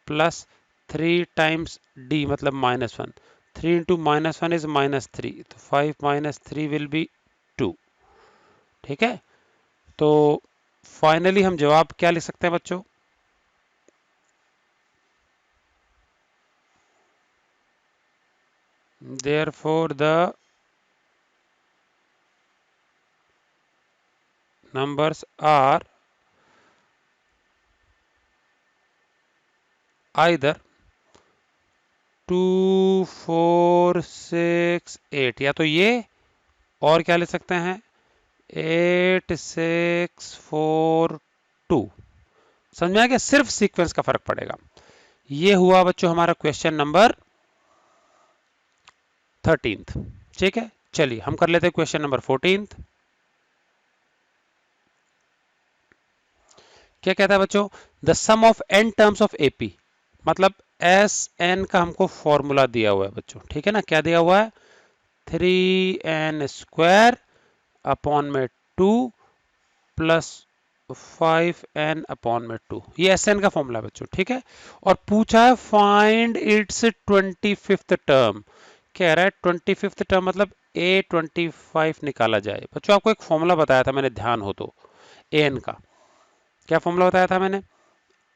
प्लस 3 टाइम्स D मतलब -1, 3 इंटू -1 इज -3, तो 5 - 3 विल बी 2। ठीक है, तो फाइनली हम जवाब क्या लिख सकते हैं बच्चों? Therefore the numbers are either 2, 4, 6, 8, या तो ये, और क्या ले सकते हैं 8, 6, 4, 2। समझ में आ गया? सिर्फ सीक्वेंस का फर्क पड़ेगा। ये हुआ बच्चों हमारा क्वेश्चन नंबर 13th। ठीक है, चलिए हम कर लेते हैं क्वेश्चन नंबर 14th। क्या कहता है बच्चों? The sum of n terms of AP, मतलब एस एन का हमको फॉर्मूला दिया हुआ है बच्चों। ठीक है ना, क्या दिया हुआ है 3n² अपॉन में 2 प्लस 5n अपॉन में 2। ये एस एन का फॉर्मूला है बच्चों। ठीक है, और पूछा है फाइंड इट्स 25th टर्म। कह रहा है 25th टर्म मतलब A25 निकाला जाए। बच्चों आपको एक फॉर्मूला बताया था मैंने, ध्यान हो तो, एन का क्या फॉर्मूला बताया था मैंने?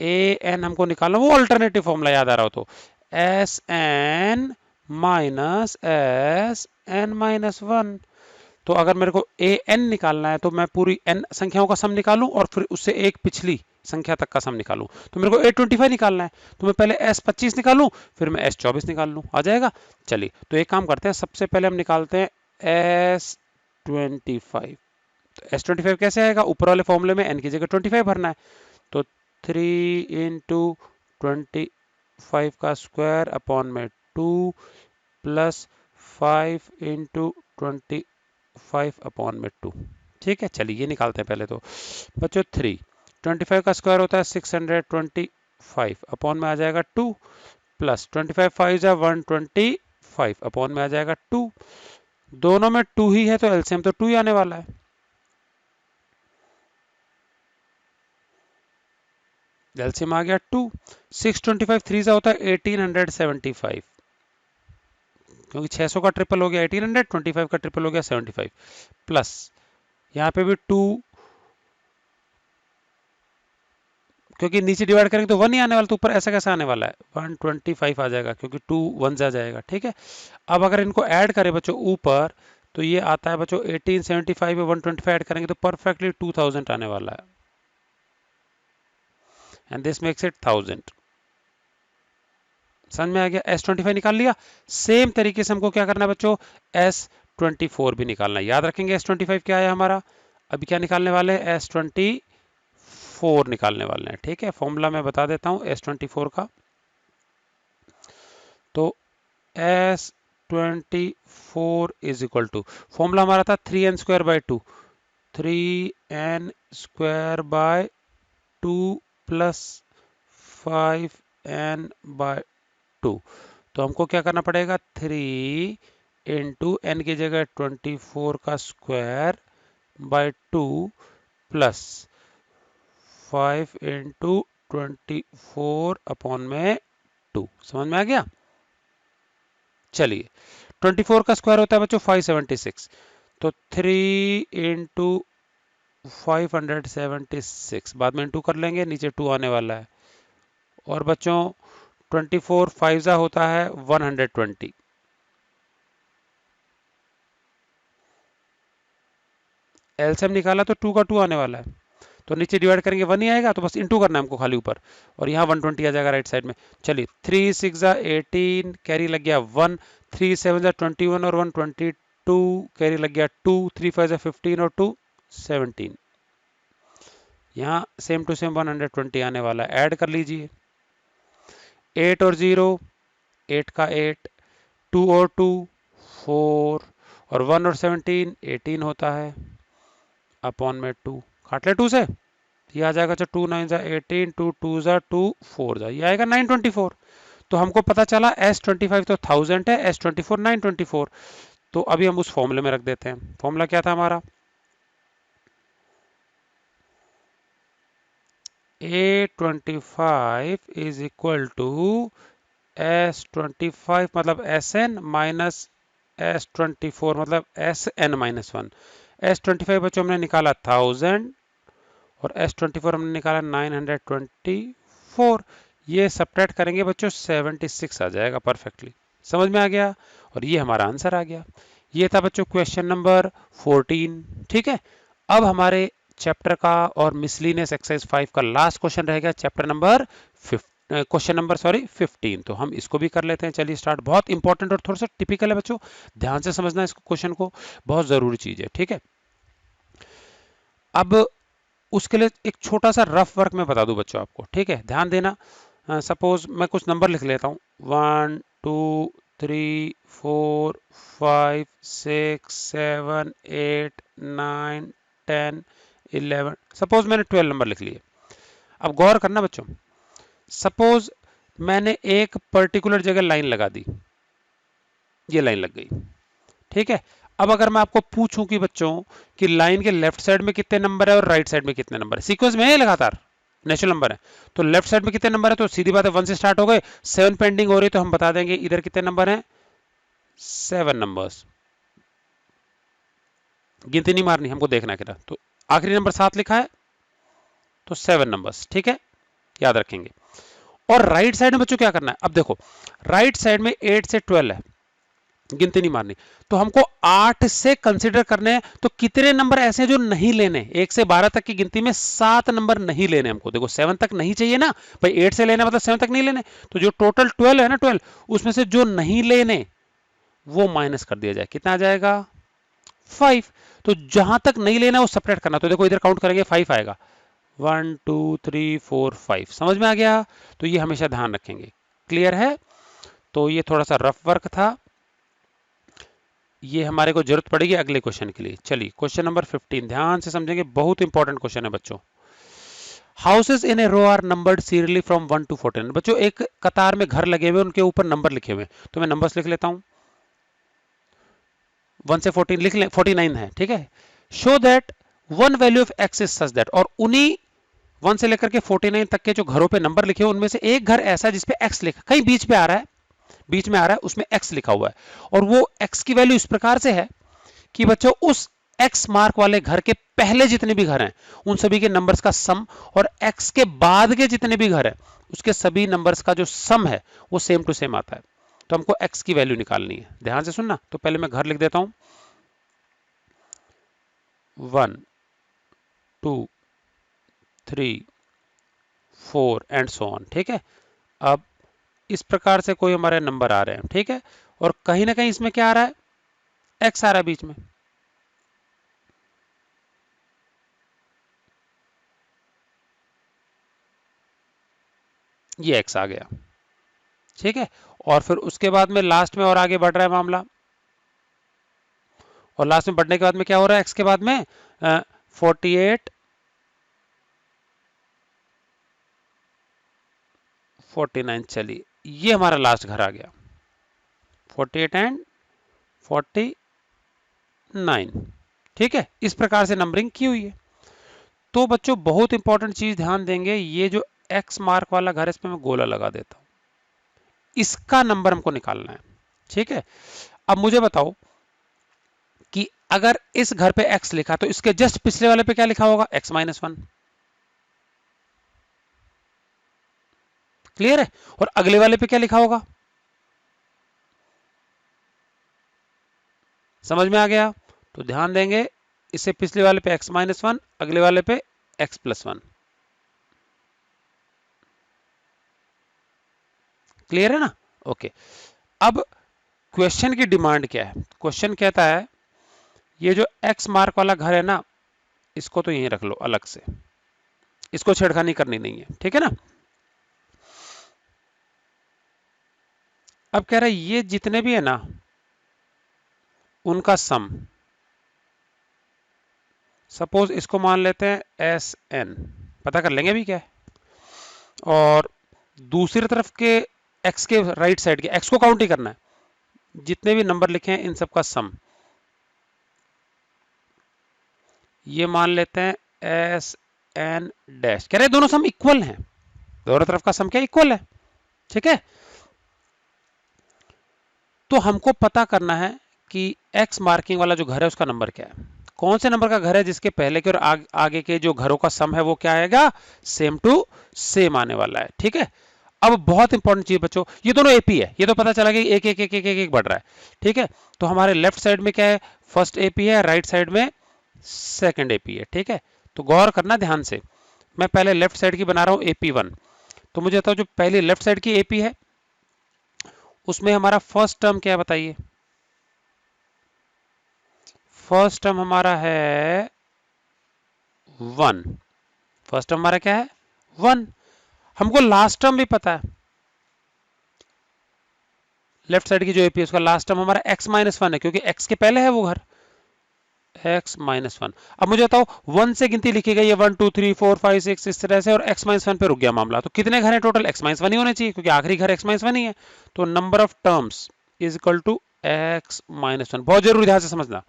ए एन हमको निकालना, वो अल्टरनेटिव फॉर्मूला याद आ रहा हो तो, S n minus S n minus 1। तो अगर मेरे को ए एन निकालना है तो मैं पूरी एन संख्याओं का सम निकालूं और फिर उससे एक पिछली संख्या तक का सम निकालूं। तो मेरे को A25 निकालना है, तो मैं पहले S25 निकालूं, फिर मैं S24 निकाल लूं, आ जाएगा। चलिए तो एक काम करते हैं, सबसे पहले हम निकालते हैं S25। तो S25 कैसे आएगा? ऊपर वाले फॉर्मूले में n की जगह 25 भरना है, तो 3 इंटू 25 का स्क्वायर अपॉन में 2 प्लस 5 इंटू 25 अपॉन में 2। ठीक है, चलिए ये निकालते हैं पहले तो बच्चों। 25 का स्क्वायर होता है 625 अपॉन में आ जाएगा 2 प्लस 25 5 जा 125 अपॉन में आ जाएगा 2। दोनों में 2 ही है तो एलसीएम तो 2 ही आने वाला है। एलसीएम आ गया 2। 625 3 जा होता है 1875, क्योंकि 600 का ट्रिपल हो गया 1800, 25 का ट्रिपल हो गया 75, प्लस यहाँ पे भी 2, क्योंकि नीचे डिवाइड करेंगे तो 1 ही आने वाला, तो ऊपर ऐसा कैसा आने वाला है 125 आ जाएगा, क्योंकि 2 1 जा जाएगा। ठीक है, अब अगर इनको ऐड करें बच्चों ऊपर, तो ये आता है बच्चों 1875 में 125 ऐड करेंगे तो परफेक्टली 2000 आने वाला है, एंड दिस मेक्स इट 1000। समझ में आ गया? S25 निकाल लिया। सेम तरीके से हमको क्या करना है बच्चों, S24 भी निकालना है। याद रखेंगे S25 क्या है हमारा। अभी क्या निकालने वाले हैं? S24 निकालने वाले हैं। ठीक है, फॉर्मूला मैं बता देता हूं S24 का। तो S24 is equal to, formula हमारा था 3n² 2, 3n² 2 प्लस 25n/2। तो हमको क्या करना पड़ेगा, 3 इंटू एन की जगह 24 का square by 2 plus 5 into 24 upon में 2। समझ में आ गया। चलिए 24 का स्क्वायर होता है बच्चों 576, तो 3 इंटू 576, बाद में इंटू कर लेंगे, नीचे 2 आने वाला है। और बच्चों 24 5 होता है 120, एलसीएम निकाला तो 2 का 2 आने वाला है, तो नीचे डिवाइड करेंगे 1 ही आएगा, तो बस इंटू करना है हमको खाली ऊपर, और यहाँ 120 आ जाएगा राइट साइड में। चलिए 3 6 18, कैरी लग गया 1, 3 7 21 और 122, कैरी लग गया 2, 3 5 15 और 2 17। यहाँ सेम टू सेम 120 आने वाला है, ऐड कर लीजिए। 8 और 0 8 का 8, 2 और 2 4, और 1 और 17 18 होता है, अपॉन में 2, काट ले 2 से, ये आ जाएगा। अच्छा 2 9 18, 2 2 2 4 ये आएगा 924। तो हमको पता चला S25 तो 1000 है, S24 924। तो अभी हम उस फॉर्मूले में रख देते हैं। फॉर्मूला क्या था हमारा, A25 is equal to S25 मतलब Sn माइनस S24 मतलब Sn-1। S25 बच्चों हमने निकाला 1000 और S24 हमने निकाला 924। ये सब्ट्रैक्ट करेंगे बच्चों 76 आ जाएगा परफेक्टली। समझ में आ गया, और ये हमारा आंसर आ गया। ये था बच्चों क्वेश्चन नंबर 14। ठीक है, अब हमारे चैप्टर का और मिसलिनियस एक्सरसाइज 5 का लास्ट क्वेश्चन रहेगा, चैप्टर नंबर 15 तो हम इसको भी कर लेते हैं। चलिए स्टार्ट। बहुत इंपॉर्टेंट और थोड़ा सा टिपिकल है बच्चों, ध्यान से समझना इस क्वेश्चन को, बहुत जरूरी चीज है। ठीक है, अब उसके लिए एक छोटा सा रफ वर्क में बता दूं बच्चों आपको। ठीक है, ध्यान देना। सपोज मैं कुछ नंबर लिख लेता हूँ, 1 2 3 4 5 6 7 8 9 10 11। सपोज मैंने 12 नंबर लिख लिए। अब गौर करना बच्चों, सपोज मैंने एक पर्टिकुलर जगह लाइन लगा दी, ये लाइन लग गई। ठीक है, अब अगर मैं आपको पूछूं कि बच्चों कि लाइन के लेफ्ट साइड में कितने नंबर है और राइट साइड में कितने नंबर है, सीक्वेंस में है लगातार नेचुरल नंबर है, तो लेफ्ट साइड में कितने नंबर है, तो सीधी बात है 1 से स्टार्ट हो गए, 7 पेंडिंग हो रही है, तो हम बता देंगे इधर कितने नंबर हैं, 7 नंबर्स। गिनती नहीं मारनी, हमको देखना कितना, तो आखिरी नंबर 7 लिखा है तो 7 नंबर्स। ठीक है, याद रखेंगे। और राइट साइड में बच्चों क्या करना है, अब देखो राइट साइड में 8 से 12 है, गिनती नहीं मारनी, तो हमको 8 से कंसीडर करने हैं। तो कितने नंबर ऐसे हैं जो नहीं लेने, 1 से 12 तक की गिनती में 7 नंबर नहीं लेने हमको। देखो 7 तक नहीं चाहिए ना भाई, 8 से लेना मतलब 7 तक नहीं लेने, तो जो टोटल 12 है ना 12, उसमें से जो नहीं लेने वो माइनस कर दिया जाए, कितना आ जाएगा 5। तो जहां तक नहीं लेना वो सेपरेट करना, तो देखो इधर काउंट करेंगे 5 आएगा, 1 2 3 4 5। समझ में आ गया, तो ये हमेशा ध्यान रखेंगे। क्लियर है, तो ये थोड़ा सा रफ वर्क था, ये हमारे को जरूरत पड़ेगी अगले क्वेश्चन के लिए। चलिए क्वेश्चन नंबर 15 ध्यान से समझेंगे, बहुत इंपॉर्टेंट क्वेश्चन है बच्चों। Houses in a row are numbered serially from 1 to 14। बच्चों एक कतार में घर लगे हुए, उनके ऊपर नंबर लिखे हुए, तो मैं नंबर्स लिख लेता हूं, 1 से 14 लिख लें, 49 है। ठीक है, show that one value of x is such that, और उन्हीं 1 से लेकर के 49 तक के जो घरों पे नंबर लिखे हुए उनमें से एक घर ऐसा जिसपे एक्स लिखा, कहीं बीच पे आ रहा है, बीच में आ रहा है, उसमें एक्स लिखा हुआ है, और वो एक्स की वैल्यू इस प्रकार से है कि बच्चों उस एक्स मार्क वाले घर के पहले जितने भी घर हैं उन सभी के नंबर्स का सम, और एक्स के बाद के जितने भी घर हैं उसके सभी नंबर्स का जो सम है वो सेम टू सेम आता है। तो हमको एक्स की वैल्यू निकालनी है, ध्यान से सुनना। तो पहले मैं घर लिख देता हूं, 1 2 3 4 एंड सो ऑन। ठीक है, अब इस प्रकार से कोई हमारे नंबर आ रहे हैं। ठीक है, और कहीं ना कहीं इसमें क्या आ रहा है, एक्स आ रहा है बीच में, ये एक्स आ गया। ठीक है, और फिर उसके बाद में लास्ट में और आगे बढ़ रहा है मामला, और लास्ट में बढ़ने के बाद में क्या हो रहा है, एक्स के बाद में 48 49। चलिए ये हमारा लास्ट घर आ गया 48 एंड 49। ठीक है, इस प्रकार से नंबरिंग की हुई है। तो बच्चों बहुत इंपॉर्टेंट चीज ध्यान देंगे, ये जो एक्स मार्क वाला घर है इस पे मैं गोला लगा देता हूं, इसका नंबर हमको निकालना है। ठीक है, अब मुझे बताओ कि अगर इस घर पे x लिखा तो इसके जस्ट पिछले वाले पे क्या लिखा होगा, x माइनस 1। क्लियर है? और अगले वाले पे क्या लिखा होगा, समझ में आ गया? तो ध्यान देंगे, इससे पिछले वाले पे x माइनस 1, अगले वाले पे x प्लस 1। क्लियर है ना? ओके। अब क्वेश्चन की डिमांड क्या है? क्वेश्चन कहता है ये जो x मार्क वाला घर है ना, इसको तो यहीं रख लो अलग से, इसको छेड़खानी करनी नहीं है। ठीक है ना? अब कह रहा है ये जितने भी है ना उनका सम, सपोज इसको मान लेते हैं एस एन, पता कर लेंगे अभी क्या है, और दूसरी तरफ के x के राइट साइड के x को काउंट ही करना है, जितने भी नंबर लिखे हैं इन सब का सम, ये मान लेते हैं एस एन डैश। कह रहे दोनों सम इक्वल हैं, दोनों तरफ का सम क्या इक्वल है। ठीक है, तो हमको पता करना है कि x मार्किंग वाला जो घर है उसका नंबर क्या है, कौन से नंबर का घर है जिसके पहले के और आगे के जो घरों का सम है वो क्या आएगा, सेम टू सेम आने वाला है। ठीक है, अब बहुत इंपॉर्टेंट चीज बच्चों, ये दोनों एपी है, ये तो पता चला कि एक एक एक एक एक, एक बढ़ रहा है। ठीक है, तो हमारे लेफ्ट साइड में क्या है, फर्स्ट एपी है, राइट साइड में सेकंड एपी है। ठीक है, तो गौर करना ध्यान से, मैं पहले लेफ्ट साइड की बना रहा हूं एपी 1। तो मुझे बताओ जो पहली लेफ्ट साइड की एपी है उसमें हमारा फर्स्ट टर्म क्या है बताइए, फर्स्ट टर्म हमारा है 1। फर्स्ट टर्म हमारा क्या है 1। हमको लास्ट टर्म भी पता है, लेफ्ट साइड की जो एपी है उसका लास्ट टर्म हमारा x माइनस 1 है, क्योंकि x के पहले है वो घर, x माइनस 1। अब मुझे बताओ 1 से गिनती लिखी गई है 1 2 3 4 5 6 इस तरह से, और x माइनस 1 पे रुक गया मामला, तो कितने घर हैं टोटल, x माइनस 1 ही होने चाहिए क्योंकि आखिरी घर x माइनस 1 ही है। तो number of terms is equal to x minus 1। बहुत जरूरी ध्यान से समझना,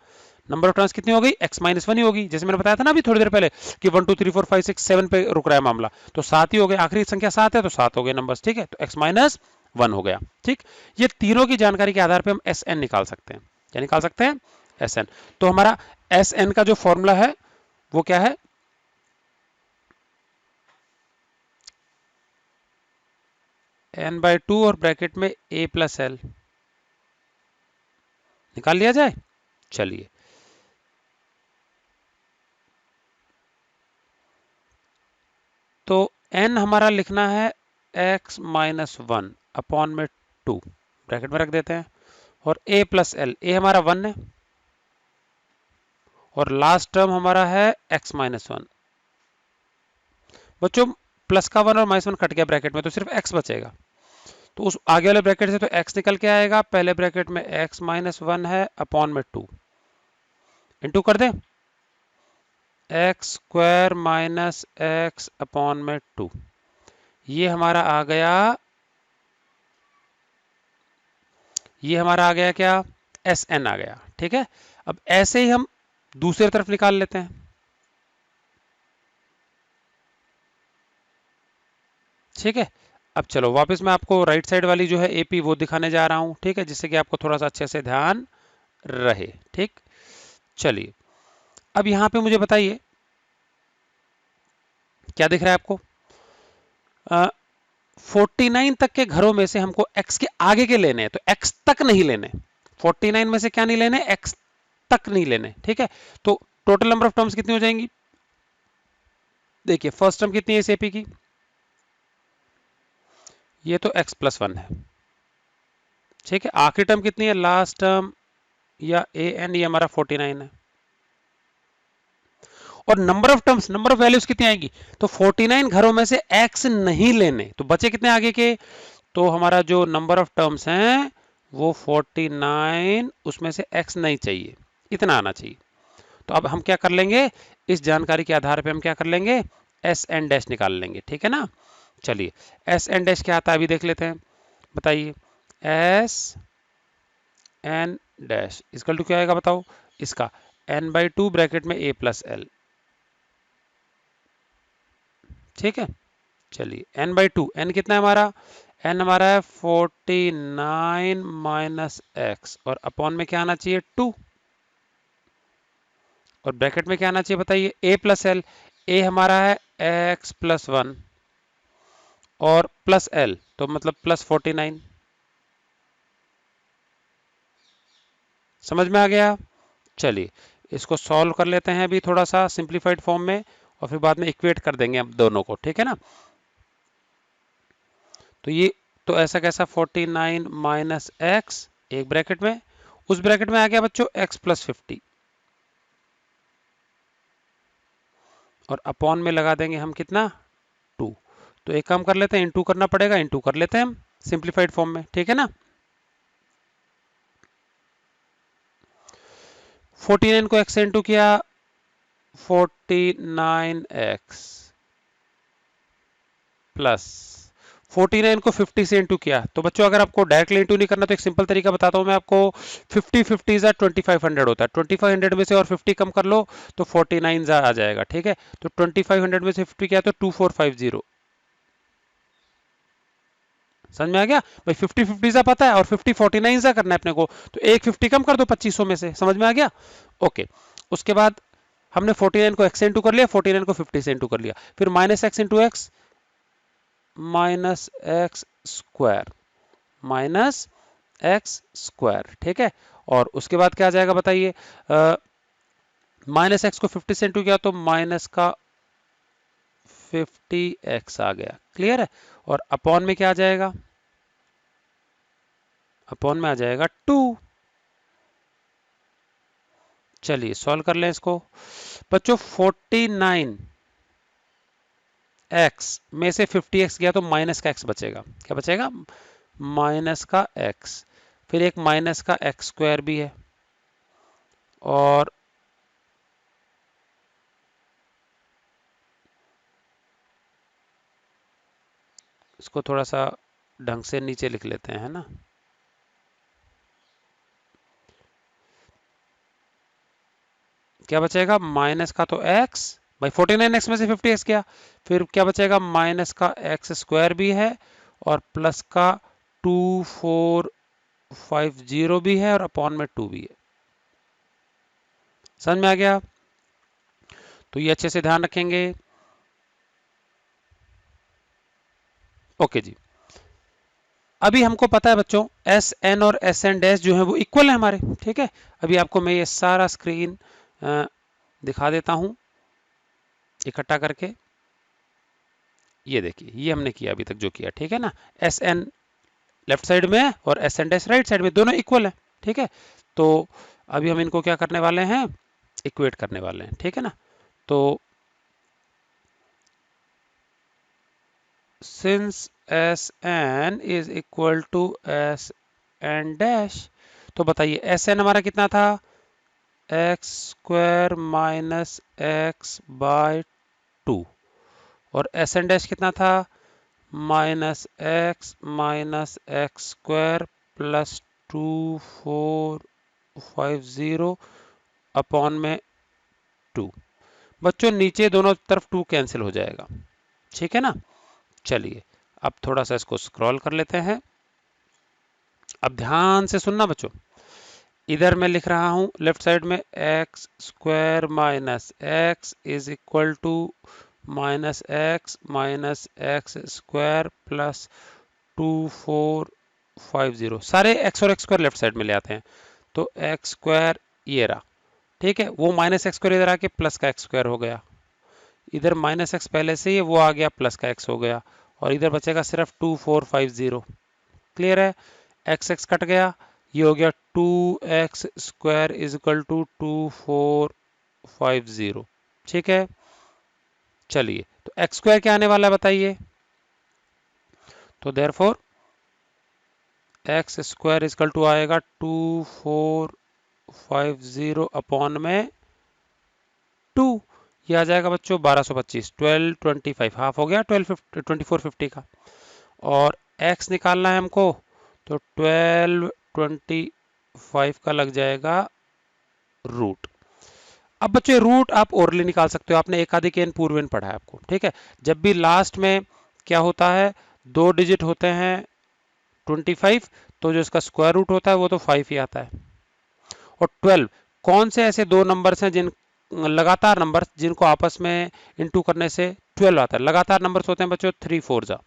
नंबर ऑफ टर्म्स कितनी हो गई, x माइनस 1 ही होगी, जैसे मैंने बताया था ना अभी थोड़ी देर पहले कि 1 2 3 4 5 6 7 पे रुक रहा है मामला, तो 7 ही हो गए, आखिरी संख्या 7 है तो 7 हो गए नंबर्स। ठीक है, तो x माइनस 1 हो गया। ठीक, ये तीनों की जानकारी के आधार पे हम Sn निकाल सकते हैं। क्या निकाल सकते हैं, Sn। तो हमारा Sn का जो फॉर्मूला है वो क्या है, n/2 और ब्रैकेट में a प्लस एल, निकाल लिया जाए। चलिए तो n हमारा लिखना है x माइनस 1 अपॉन में 2, ब्रैकेट में रख देते हैं, और a प्लस एल, a हमारा 1 है और लास्ट टर्म हमारा है x माइनस 1। बच्चों प्लस का 1 और माइनस 1 कट गया ब्रैकेट में, तो सिर्फ x बचेगा, तो उस आगे वाले ब्रैकेट से तो x निकल के आएगा, पहले ब्रैकेट में x माइनस 1 है अपॉन में 2, इंटू कर दें x square minus x upon में 2, ये हमारा आ गया, ये हमारा आ गया क्या, एस एन आ गया। ठीक है, अब ऐसे ही हम दूसरी तरफ निकाल लेते हैं। ठीक है, अब चलो वापस मैं आपको राइट साइड वाली जो है एपी वो दिखाने जा रहा हूं। ठीक है, जिससे कि आपको थोड़ा सा अच्छे से ध्यान रहे। ठीक, चलिए अब यहां पे मुझे बताइए क्या दिख रहा है आपको, 49 तक के घरों में से हमको x के आगे के लेने हैं, तो x तक नहीं लेने, 49 में से क्या नहीं लेने, x तक नहीं लेने। ठीक है, तो टोटल नंबर ऑफ टर्म्स कितनी हो जाएंगी, देखिए फर्स्ट टर्म कितनी है इस एपी की, ये तो x प्लस 1 है। ठीक है, आखिरी टर्म कितनी है, लास्ट टर्म या ए एन, ये हमारा 49 है। और number of terms, number of values कितनी आएंगी, तो 49 घरों में से x नहीं लेने, तो बचे कितने आगे के, तो हमारा जो नंबर ऑफ टर्म्स हैं वो 49, उसमें से x नहीं चाहिए, इतना आना चाहिए। तो अब हम क्या कर लेंगे, इस जानकारी के आधार पे हम क्या कर लेंगे, एस एन डैश निकाल लेंगे। ठीक है ना, चलिए एस एन डैश क्या आता है अभी देख लेते हैं, बताइए। S n dash equal to क्या आएगा बताओ, इसका n/2 ब्रैकेट में a प्लस एल, ठीक है। चलिए n/2, n कितना है हमारा, n हमारा है 49 माइनस एक्स, और अपॉन में क्या आना चाहिए 2, और ब्रैकेट में क्या आना चाहिए बताइए a प्लस एल, a हमारा है x प्लस 1 और प्लस l तो मतलब प्लस 49, समझ में आ गया। चलिए इसको सॉल्व कर लेते हैं अभी थोड़ा सा सिंप्लीफाइड फॉर्म में, और फिर बाद में इक्वेट कर देंगे हम दोनों को, ठीक है ना। तो ये तो ऐसा कैसा 49 माइनस एक्स एक ब्रैकेट में, उस ब्रैकेट में आ गया बच्चों x प्लस 50, और अपॉन में लगा देंगे हम कितना 2। तो एक काम कर लेते हैं, इंटू करना पड़ेगा, इंटू कर लेते हैं हम सिंप्लीफाइड फॉर्म में, ठीक है ना। 49 को x से इंटू किया 49x प्लस 49 को 50 से इंटू किया। तो बच्चों अगर आपको डायरेक्टली इंटू नहीं करना तो एक सिंपल तरीका बताता हूं मैं आपको, 50 जा 2500 होता है, 2500 में से और 50 कम कर लो तो 49 आ जाएगा, ठीक है। तो 2500 में से 50 क्या, तो 2450, समझ में आ गया भाई। 50 जा पता है और 50 49 जा करना है अपने को, तो एक 50 कम कर दो 2500 में से, समझ में आ गया। ओके, उसके बाद हमने 49 को x से इंटू कर लिया, 49 को 50 से इंटू कर लिया, फिर minus x into x minus X square, minus X square, ठीक है। और उसके बाद क्या आ जाएगा बताइए, माइनस एक्स को 50 से इंटू किया तो माइनस का 50x आ गया, क्लियर है। और अपॉन में क्या आ जाएगा, अपॉन में आ जाएगा 2। चलिए सॉल्व कर लें इसको बच्चों। 49x में से 50x गया तो माइनस का x बचेगा, क्या बचेगा, माइनस का x, फिर एक माइनस का एक्स स्क्वायर भी है, और इसको थोड़ा सा ढंग से नीचे लिख लेते हैं, है ना। क्या बचेगा, माइनस का तो x, भाई 49x में से 50x गया, फिर क्या बचेगा, माइनस का एक्स स्क्वायर भी है और प्लस का 2450 भी है और अपॉन में 2 भी है, समझ में आ गया। तो ये अच्छे से ध्यान रखेंगे। ओके जी, अभी हमको पता है बच्चों एस एन और एस एन डैश जो है वो इक्वल है हमारे, ठीक है। अभी आपको मैं ये सारा स्क्रीन दिखा देता हूं इकट्ठा करके, ये देखिए ये हमने किया अभी तक जो किया, ठीक है ना। एस एन लेफ्ट साइड में है और S n dash right side में, दोनों इक्वल है, ठीक है। तो अभी हम इनको क्या करने वाले हैं, इक्वेट करने वाले हैं, ठीक है ना। तो since S n is equal to S n dash, तो बताइए एस एन हमारा कितना था, X square minus X by 2, और एस एन डैश कितना था, minus X square plus 2450 upon में 2। बच्चों नीचे दोनों तरफ 2 कैंसिल हो जाएगा, ठीक है ना। चलिए अब थोड़ा सा इसको स्क्रॉल कर लेते हैं, अब ध्यान से सुनना बच्चों। इधर मैं लिख रहा हूं लेफ्ट साइड में X square minus X is equal to minus X square plus 2450, सारे एक्स और एक्स स्क्वायर लेफ्ट साइड में ले आते हैं, तो एक्स स्क्वायर ये रहा, ठीक है। वो माइनस एक्स स्क्वायर इधर आके प्लस का एक्स स्क्वायर हो गया, इधर माइनस एक्स पहले से ही वो आ गया प्लस का एक्स हो गया, और इधर बचेगा सिर्फ 2450, क्लियर है। एक्स एक्स कट गया, ये हो गया 2x square is equal to 2450, ठीक है। चलिए तो एक्स स्क्वायर क्या आने वाला है बताइए, तो therefore X square is equal to आएगा 2450 अपॉन में 2, ये आ जाएगा बच्चों 1225, 1225 हाफ हो गया 2450 का। और x निकालना है हमको, तो 1225 का लग जाएगा रूट। अब बच्चों रूट आप ओरली निकाल सकते हो, आपने एक आधे के एन पूर्व पढ़ा है आपको, ठीक है। जब भी लास्ट में क्या होता है, 2 डिजिट होते हैं 25, तो जो इसका स्क्वायर रूट होता है वो तो 5 ही आता है। और 12 कौन से ऐसे दो नंबर्स हैं जिन लगातार नंबर जिनको आपस में इंटू करने से 12 आता है। लगातार नंबर्स होते हैं बच्चों 3 4 जा।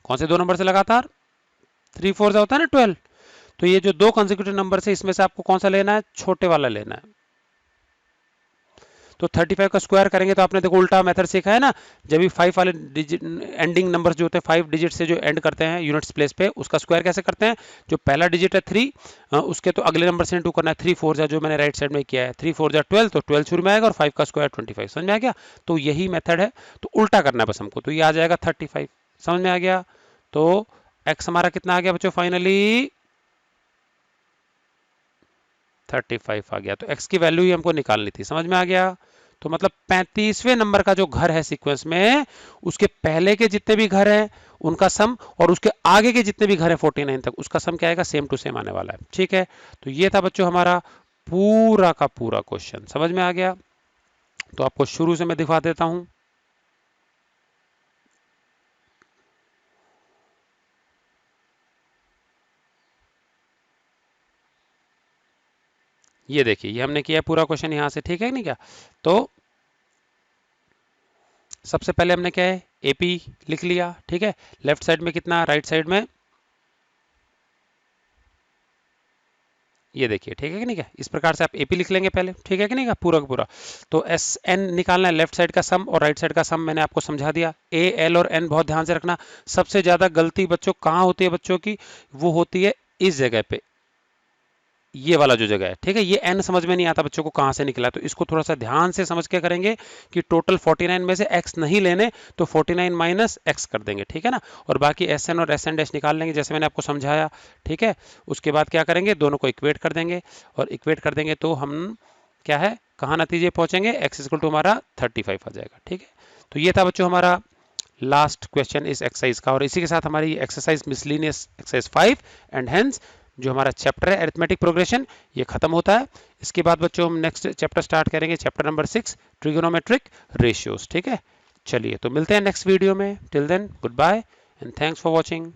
कौन से दो नंबर से लगातार 3 4 जा होता है ना 12। तो ये जो दो कंसेक्यूटिव नंबर है इसमें से आपको कौन सा लेना है, छोटे वाला लेना है। तो 35 का स्क्वायर करेंगे तो आपने देखो उल्टा मेथड सीखा है ना, जब भी 5 वाले डिजिट एंडिंग नंबर्स जो होते हैं 5 डिजिट से जो एंड करते हैं यूनिट्स प्लेस पे, उसका स्क्वायर कैसे करते हैं। जो पहला डिजिट है 3, उसके तो अगले नंबर से इंटू करना है। 3 4 जा जो मैंने राइट साइड में किया है, 3 4 जा 12, तो 12 शुरू में आएगा और 5 का स्क्वायर 25। समझ में आ गया। तो यही मेथड है, तो उल्टा करना है बस हमको। तो ये आ जाएगा 35। समझ में आ गया। तो एक्स हमारा कितना आ गया बच्चों, फाइनली 35 आ गया। तो x की वैल्यू ही हमको निकालनी थी। समझ में आ गया। तो मतलब 35वें नंबर का जो घर है सीक्वेंस में, उसके पहले के जितने भी घर हैं उनका सम, और उसके आगे के जितने भी घर हैं 49 तक, उसका सम क्या आएगा, सेम टू सेम आने वाला है। ठीक है। तो ये था बच्चों हमारा पूरा का पूरा क्वेश्चन। समझ में आ गया। तो आपको शुरू से मैं दिखा देता हूं। ये देखिए, ये हमने किया पूरा क्वेश्चन यहां से, ठीक है नहीं क्या। तो सबसे पहले हमने क्या है, एपी लिख लिया, ठीक है। लेफ्ट साइड में कितना, राइट साइड में ये देखिए, ठीक है कि नहीं क्या। इस प्रकार से आप एपी लिख लेंगे पहले, ठीक है कि नहीं क्या, पूरा का पूरा। तो एस एन निकालना है, लेफ्ट साइड का सम और राइट साइड का सम मैंने आपको समझा दिया। ए एल और एन बहुत ध्यान से रखना। सबसे ज्यादा गलती बच्चों कहाँ होती है बच्चों की, वो होती है इस जगह पे, ये वाला जो जगह है, ठीक है। ये एन समझ में नहीं आता बच्चों को कहां से निकला, तो इसको थोड़ा सा ध्यान से समझ के करेंगे कि टोटल 49 में से एक्स नहीं लेने, तो 49 माइनस एक्स कर देंगे, ठीक है ना। और बाकी एस एन और एस एन डैश निकाल लेंगे जैसे मैंने आपको समझाया, ठीक है। उसके बाद क्या करेंगे, दोनों को इक्वेट कर देंगे, और इक्वेट कर देंगे तो हम क्या है, कहाँ नतीजे पहुंचेंगे, एक्स इक्वल टू हमारा 35 आ जाएगा, ठीक है। तो ये था बच्चों हमारा लास्ट क्वेश्चन इस एक्सरसाइज का, और इसी के साथ हमारी exercise miscellaneous exercise 5 and hence जो हमारा चैप्टर है अरिथमेटिक प्रोग्रेशन, ये खत्म होता है। इसके बाद बच्चों हम नेक्स्ट चैप्टर स्टार्ट करेंगे, चैप्टर नंबर 6 ट्रिगोनोमेट्रिक रेशियोज, ठीक है। चलिए तो मिलते हैं नेक्स्ट वीडियो में। Till then goodbye and thanks for watching.